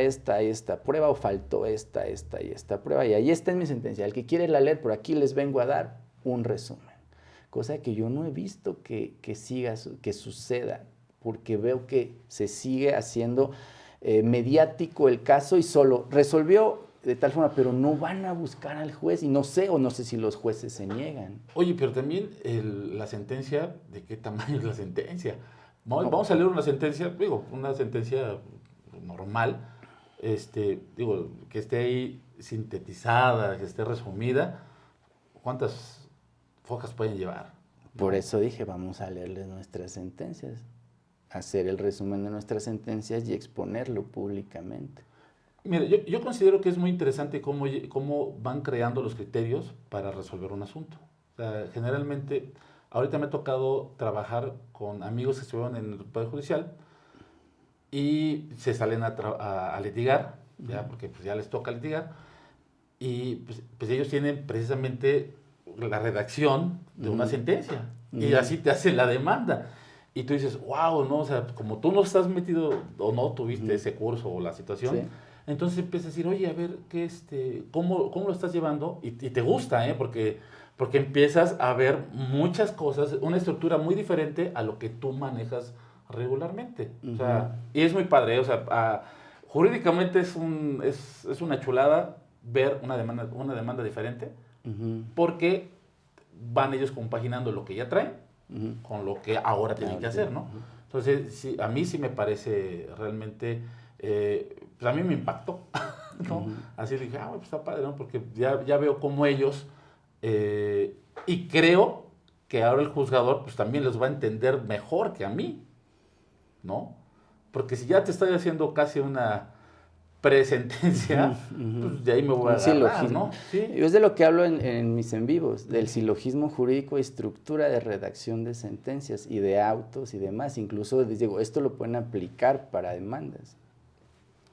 prueba o faltó esta y esta prueba. Y ahí está en mi sentencia. El que quiere la leer, por aquí les vengo a dar un resumen. Cosa que yo no he visto que suceda, porque veo que se sigue haciendo mediático el caso y solo resolvió de tal forma, pero no van a buscar al juez y no sé si los jueces se niegan. Oye, pero también la sentencia, ¿de qué tamaño es la sentencia? Vamos a leer una sentencia, una sentencia normal, que esté ahí sintetizada, que esté resumida. ¿Cuántas hojas pueden llevar? Por eso dije, vamos a leerles nuestras sentencias, hacer el resumen de nuestras sentencias y exponerlo públicamente. Mira, yo considero que es muy interesante cómo van creando los criterios para resolver un asunto. O sea, generalmente, ahorita me ha tocado trabajar con amigos que estuvieron en el Poder Judicial y se salen a litigar, ¿ya? Porque pues, ya les toca litigar, y pues ellos tienen precisamente la redacción de una sentencia, y así te hace la demanda. Y tú dices, wow, ¿no? O sea, como tú no estás metido o no tuviste ese curso o la situación, sí. Entonces empiezas a decir, oye, a ver, ¿cómo lo estás llevando? Y te gusta, ¿eh? Porque empiezas a ver muchas cosas, una estructura muy diferente a lo que tú manejas regularmente. O sea, y es muy padre, o sea, jurídicamente es una chulada ver una demanda diferente, porque van ellos compaginando lo que ya traen con lo que ahora tienen que hacer, ¿no? Entonces, sí, a mí sí me parece realmente, pues a mí me impactó, ¿no? Así dije, pues está padre, ¿no? Porque ya veo cómo ellos, y creo que ahora el juzgador, pues también los va a entender mejor que a mí, ¿no? Porque si ya te estoy haciendo casi una presentencia, pues de ahí me voy a agarrar, ¿no? Sí. Yo es de lo que hablo en mis en vivos, del silogismo jurídico y estructura de redacción de sentencias y de autos y demás. Incluso les digo, esto lo pueden aplicar para demandas.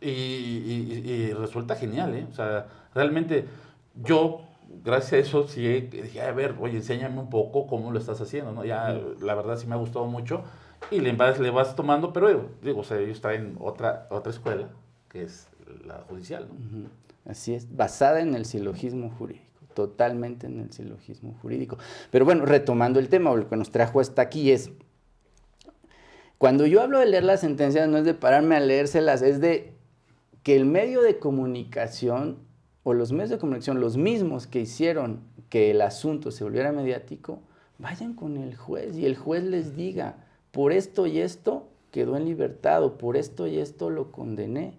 Y resulta genial, ¿eh? O sea, realmente yo, gracias a eso, sí dije, a ver, oye, enséñame un poco cómo lo estás haciendo, ¿no? Ya, la verdad sí me ha gustado mucho y le vas tomando, pero digo, o sea, ellos traen otra escuela, que es la judicial, ¿no? Así es, basada en el silogismo jurídico, totalmente en el silogismo jurídico. Pero bueno, retomando el tema, lo que nos trajo hasta aquí es, cuando yo hablo de leer las sentencias, no es de pararme a leérselas, es de que el medio de comunicación, o los medios de comunicación, los mismos que hicieron que el asunto se volviera mediático, vayan con el juez y el juez les diga, por esto y esto quedó en libertad, o por esto y esto lo condené.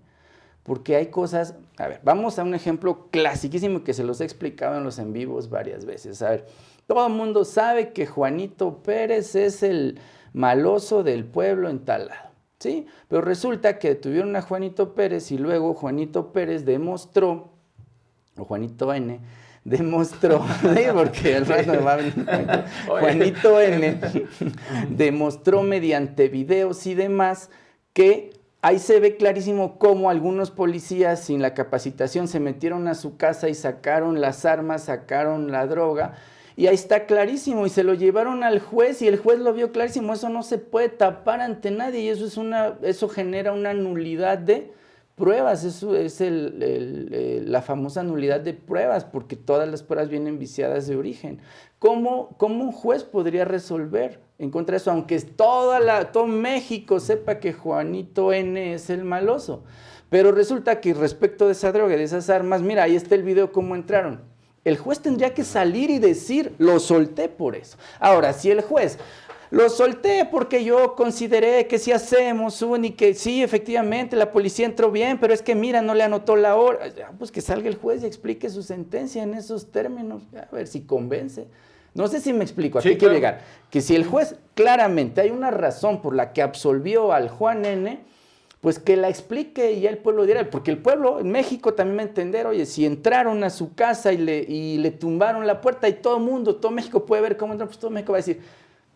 Porque hay cosas, a ver, vamos a un ejemplo clasiquísimo que se los he explicado en los en vivos varias veces. A ver, todo el mundo sabe que Juanito Pérez es el maloso del pueblo en tal lado, ¿sí? Pero resulta que detuvieron a Juanito Pérez y luego Juanito Pérez demostró, o Juanito N, demostró, ¿sí? Porque el rato va a venir, Juanito N demostró mediante videos y demás que ahí se ve clarísimo cómo algunos policías sin la capacitación se metieron a su casa y sacaron las armas, sacaron la droga, y ahí está clarísimo, y se lo llevaron al juez y el juez lo vio clarísimo. Eso no se puede tapar ante nadie y eso genera una nulidad de pruebas. Eso es la famosa nulidad de pruebas, porque todas las pruebas vienen viciadas de origen. ¿Cómo un juez podría resolver en contra de eso, aunque todo México sepa que Juanito N es el maloso? Pero resulta que respecto de esa droga, de esas armas, mira, ahí está el video cómo entraron. El juez tendría que salir y decir, lo solté por eso. Ahora, si el juez, lo solté porque yo consideré que si hacemos y que sí, efectivamente, la policía entró bien, pero es que mira, no le anotó la hora, pues que salga el juez y explique su sentencia en esos términos, a ver si convence. No sé si me explico, ¿a qué quiero llegar? Que si el juez claramente hay una razón por la que absolvió al Juan N., pues que la explique y ya el pueblo dirá, porque el pueblo en México también va a entender, oye, si entraron a su casa y le tumbaron la puerta y todo México puede ver cómo entraron, pues todo México va a decir,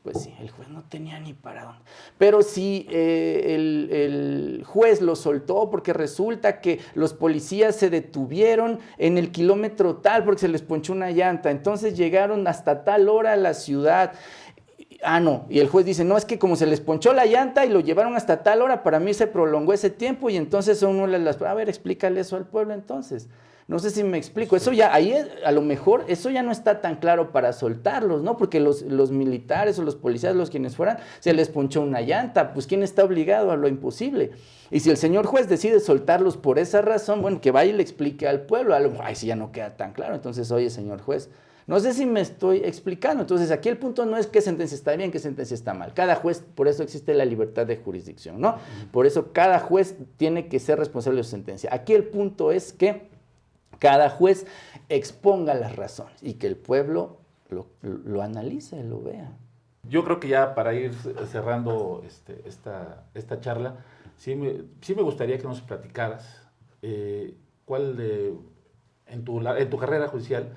pues sí, el juez no tenía ni para dónde. Pero si el juez lo soltó porque resulta que los policías se detuvieron en el kilómetro tal porque se les ponchó una llanta, entonces llegaron hasta tal hora a la ciudad. No, y el juez dice, no, es que como se les ponchó la llanta y lo llevaron hasta tal hora, para mí se prolongó ese tiempo y entonces son una de las... A ver, explícale eso al pueblo entonces. No sé si me explico. Eso ya, ahí a lo mejor, eso ya no está tan claro para soltarlos, ¿no? Porque los militares o los policías, los quienes fueran, se les ponchó una llanta, pues ¿quién está obligado a lo imposible? Y si el señor juez decide soltarlos por esa razón, bueno, que vaya y le explique al pueblo. A lo mejor, si ya no queda tan claro, entonces, oye, señor juez, no sé si me estoy explicando. Entonces, aquí el punto no es qué sentencia está bien, qué sentencia está mal. Cada juez, por eso existe la libertad de jurisdicción, ¿no? Por eso cada juez tiene que ser responsable de su sentencia. Aquí el punto es que cada juez exponga las razones y que el pueblo lo analice, lo vea. Yo creo que ya para ir cerrando esta charla, sí me gustaría que nos platicaras cuál en tu carrera judicial,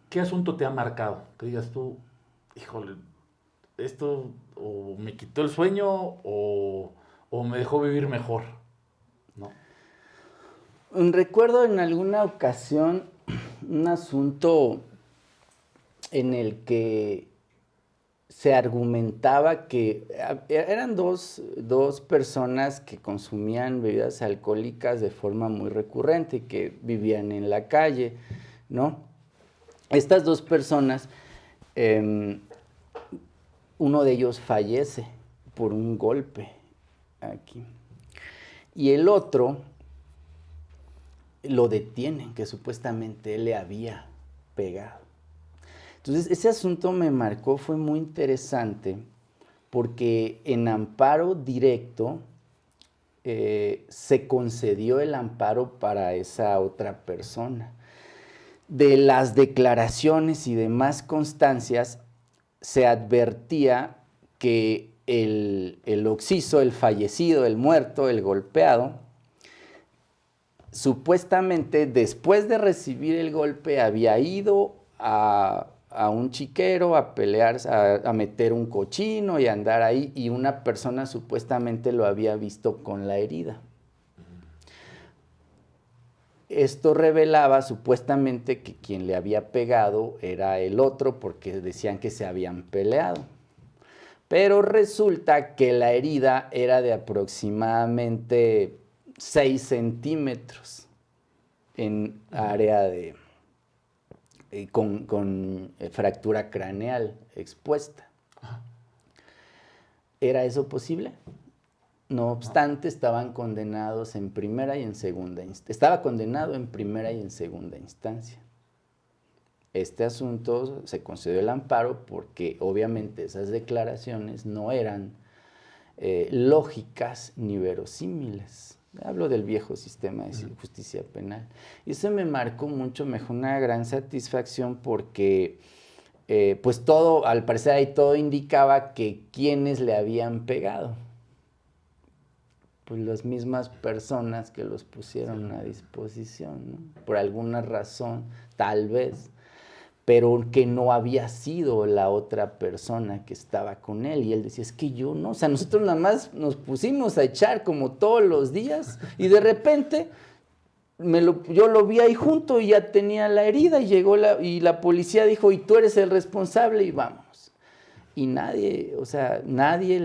¿qué asunto te ha marcado? Que digas tú, híjole, esto o me quitó el sueño o me dejó vivir mejor, ¿no? Recuerdo en alguna ocasión un asunto en el que se argumentaba que eran dos personas que consumían bebidas alcohólicas de forma muy recurrente, que vivían en la calle, ¿no? Estas dos personas, uno de ellos fallece por un golpe aquí, y el otro lo detienen, que supuestamente él le había pegado. Entonces, ese asunto me marcó, fue muy interesante, porque en amparo directo se concedió el amparo para esa otra persona. De las declaraciones y demás constancias se advertía que el occiso, el fallecido, el muerto, el golpeado, supuestamente después de recibir el golpe había ido a un chiquero a pelear, a meter un cochino y a andar ahí, y una persona supuestamente lo había visto con la herida. Esto revelaba supuestamente que quien le había pegado era el otro, porque decían que se habían peleado. Pero resulta que la herida era de aproximadamente 6 centímetros en área de con fractura craneal expuesta. ¿Era eso posible? No obstante, estaban condenados en primera y en segunda instancia. Estaba condenado en primera y en segunda instancia. Este asunto se concedió el amparo porque obviamente esas declaraciones no eran lógicas ni verosímiles. Hablo del viejo sistema de justicia penal. Y eso me marcó mucho, me dejó una gran satisfacción porque pues todo, al parecer ahí todo indicaba que quienes le habían pegado. Pues las mismas personas que los pusieron a disposición, ¿no? Por alguna razón, tal vez, pero que no había sido la otra persona que estaba con él. Y él decía, es que yo no, o sea, nosotros nada más nos pusimos a echar como todos los días y de repente yo lo vi ahí junto y ya tenía la herida y llegó y la policía dijo, y tú eres el responsable y vámonos. Y nadie, o sea, nadie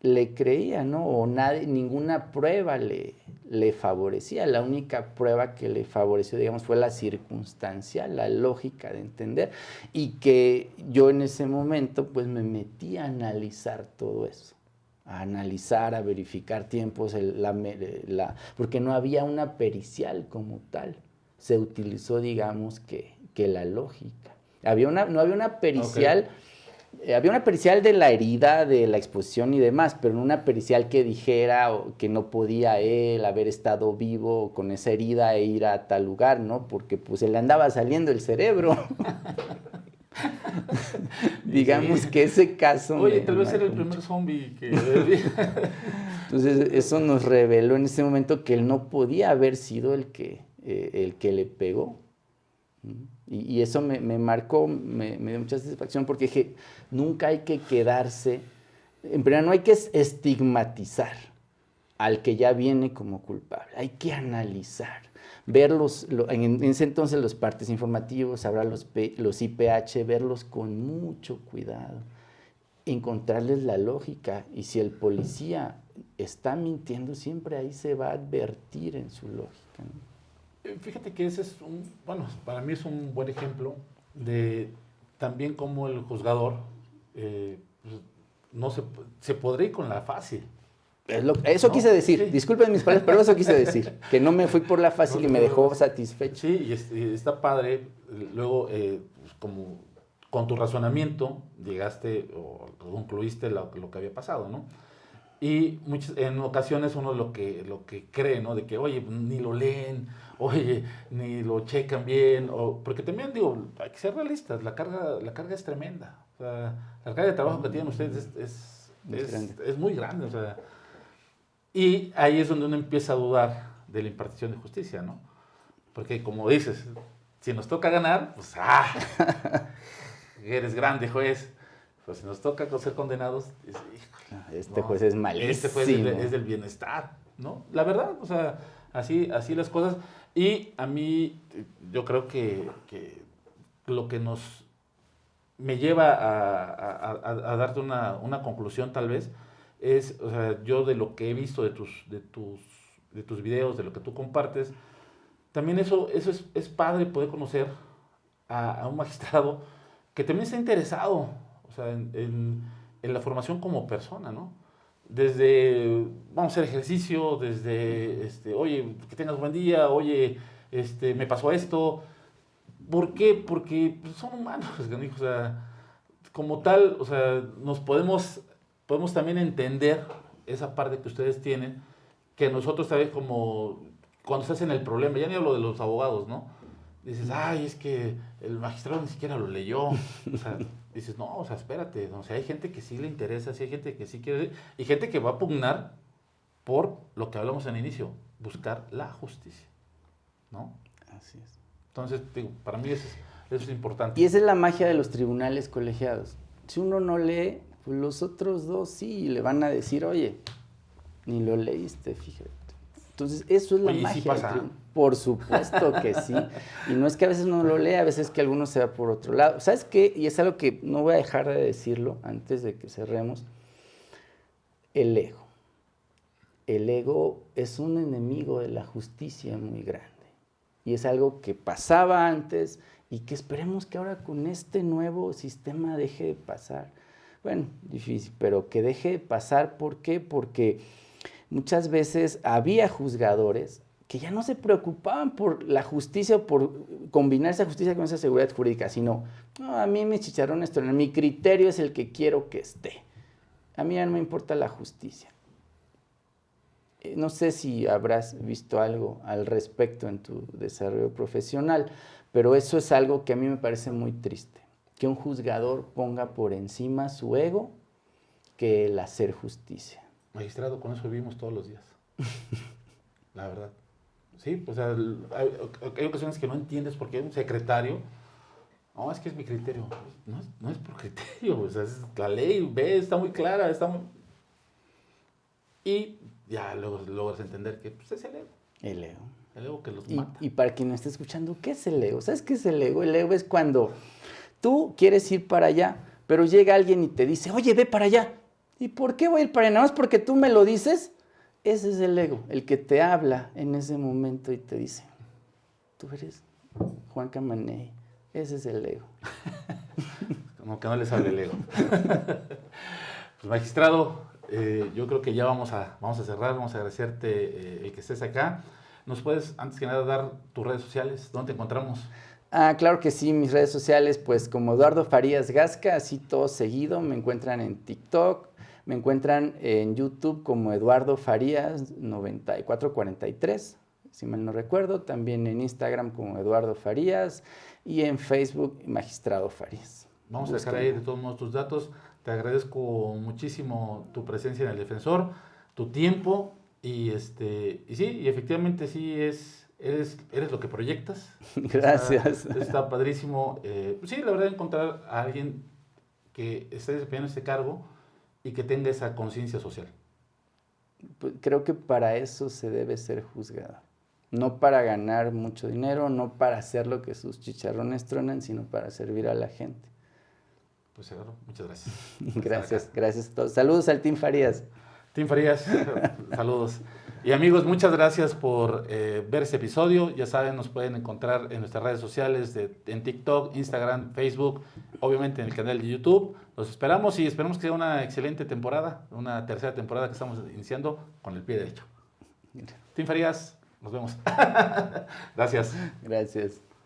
le creía, ¿no? O ninguna prueba le favorecía. La única prueba que le favoreció, digamos, fue la circunstancial, la lógica de entender. Y que yo en ese momento, pues, me metí a analizar todo eso. A analizar, a verificar tiempos, porque no había una pericial como tal. Se utilizó, digamos, que la lógica. No había una pericial... Okay. Había una pericial de la herida, de la exposición y demás, pero no una pericial que dijera que no podía él haber estado vivo con esa herida e ir a tal lugar, ¿no? Porque pues se le andaba saliendo el cerebro. Digamos sí. Que ese caso... Oye, tal vez era el primer zombie que... Entonces eso nos reveló en ese momento que él no podía haber sido el que le pegó. Y eso me marcó, me dio mucha satisfacción porque dije, nunca hay que quedarse, en primer lugar no hay que estigmatizar al que ya viene como culpable, hay que analizar, ver en ese entonces los partes informativos, habrá los IPH, verlos con mucho cuidado, encontrarles la lógica, y si el policía está mintiendo, siempre ahí se va a advertir en su lógica, ¿no? Fíjate que ese es para mí es un buen ejemplo de también cómo el juzgador no se podría ir con la fácil. Eso ¿no? Quise decir, sí. Disculpen mis palabras, pero eso quise decir, que no me fui por la fácil y me dejó satisfecho. Sí, y está padre, luego como con tu razonamiento llegaste o concluiste lo que había pasado, ¿no? Y en ocasiones uno lo que cree, ¿no? De que, oye, ni lo leen, oye, ni lo checan bien, porque también, digo, hay que ser realistas, la carga es tremenda. O sea, la carga de trabajo que tienen ustedes es muy grande, o sea. Y ahí es donde uno empieza a dudar de la impartición de justicia, ¿no? Porque como dices, si nos toca ganar, pues, eres grande juez. Pues si nos toca ser condenados, juez es malísimo. Este juez es del bienestar, ¿no? La verdad, o sea, así las cosas. Y a mí, yo creo que lo que me lleva a darte una conclusión tal vez, es, o sea, yo de lo que he visto de tus videos, de lo que tú compartes, también eso es padre poder conocer a un magistrado que también está interesado, o sea, en la formación como persona, ¿no? Desde, vamos a hacer ejercicio, desde, oye, que tengas buen día, oye, me pasó esto. ¿Por qué? Porque son humanos, o sea, como tal, o sea, podemos también entender esa parte que ustedes tienen, que nosotros tal vez como, cuando estás en el problema, ya ni hablo de los abogados, ¿no? Dices, ay, es que el magistrado ni siquiera lo leyó. O sea, dices, no, o sea, espérate. O sea, hay gente que sí le interesa, sí hay gente que sí quiere, y gente que va a pugnar por lo que hablamos al inicio, buscar la justicia. ¿no? Así es. Entonces, digo, para mí eso es importante. Y esa es la magia de los tribunales colegiados. Si uno no lee, pues los otros dos sí le van a decir, oye, ni lo leíste, fíjate. Entonces, eso es la Oye, magia ¿sí del pasa? tribunal. Por supuesto que sí. Y no es que a veces no lo lea, a veces que alguno se va por otro lado. ¿Sabes qué? Y es algo que no voy a dejar de decirlo antes de que cerremos. El ego. El ego es un enemigo de la justicia muy grande. Y es algo que pasaba antes y que esperemos que ahora con este nuevo sistema deje de pasar. Bueno, difícil, pero que deje de pasar. ¿Por qué? Porque muchas veces había juzgadores que ya no se preocupaban por la justicia o por combinar esa justicia con esa seguridad jurídica, sino, no, a mí mis chicharrones, mi criterio es el que quiero que esté. A mí ya no me importa la justicia. No sé si habrás visto algo al respecto en tu desarrollo profesional, pero eso es algo que a mí me parece muy triste, que un juzgador ponga por encima su ego que el hacer justicia. Magistrado, con eso vivimos todos los días. La verdad. Sí, o sea, hay ocasiones que no entiendes por qué un secretario, no, es que es mi criterio. No es por criterio, o sea, es la ley, ve, está muy clara, está muy... Y ya luego logras entender que pues, es el ego. El ego. El ego que los mata. Y para quien no esté escuchando, ¿qué es el ego? ¿Sabes qué es el ego? El ego es cuando tú quieres ir para allá, pero llega alguien y te dice, oye, ve para allá. ¿Y por qué voy a ir para allá? ¿Nada más porque tú me lo dices? Ese es el ego, el que te habla en ese momento y te dice, tú eres Juan Camaney. Ese es el ego. Como que no les hable el ego. Pues magistrado, yo creo que ya vamos a cerrar, vamos a agradecerte el que estés acá. ¿Nos puedes, antes que nada, dar tus redes sociales? ¿Dónde te encontramos? Claro que sí, mis redes sociales, pues como Eduardo Farías Gasca, así todo seguido, me encuentran en TikTok, me encuentran en YouTube como Eduardo Farías 9443, si mal no recuerdo, también en Instagram como Eduardo Farías y en Facebook Magistrado Farías. Vamos a dejar ahí de todos modos tus datos. Te agradezco muchísimo tu presencia en el Defensor, tu tiempo y sí, y efectivamente sí eres lo que proyectas. Gracias. Está padrísimo. Sí, la verdad, encontrar a alguien que esté desempeñando este cargo y que tenga esa conciencia social. Pues creo que para eso se debe ser juzgado. No para ganar mucho dinero, no para hacer lo que sus chicharrones tronan, sino para servir a la gente. Pues claro, muchas gracias. Gracias a todos. Saludos al Team Farías. Team Farías, saludos. Y amigos, muchas gracias por ver este episodio. Ya saben, nos pueden encontrar en nuestras redes sociales, en TikTok, Instagram, Facebook, obviamente en el canal de YouTube. Los esperamos y esperamos que sea una excelente temporada, una tercera temporada que estamos iniciando con el pie derecho. Team Farías, nos vemos. Gracias. Gracias.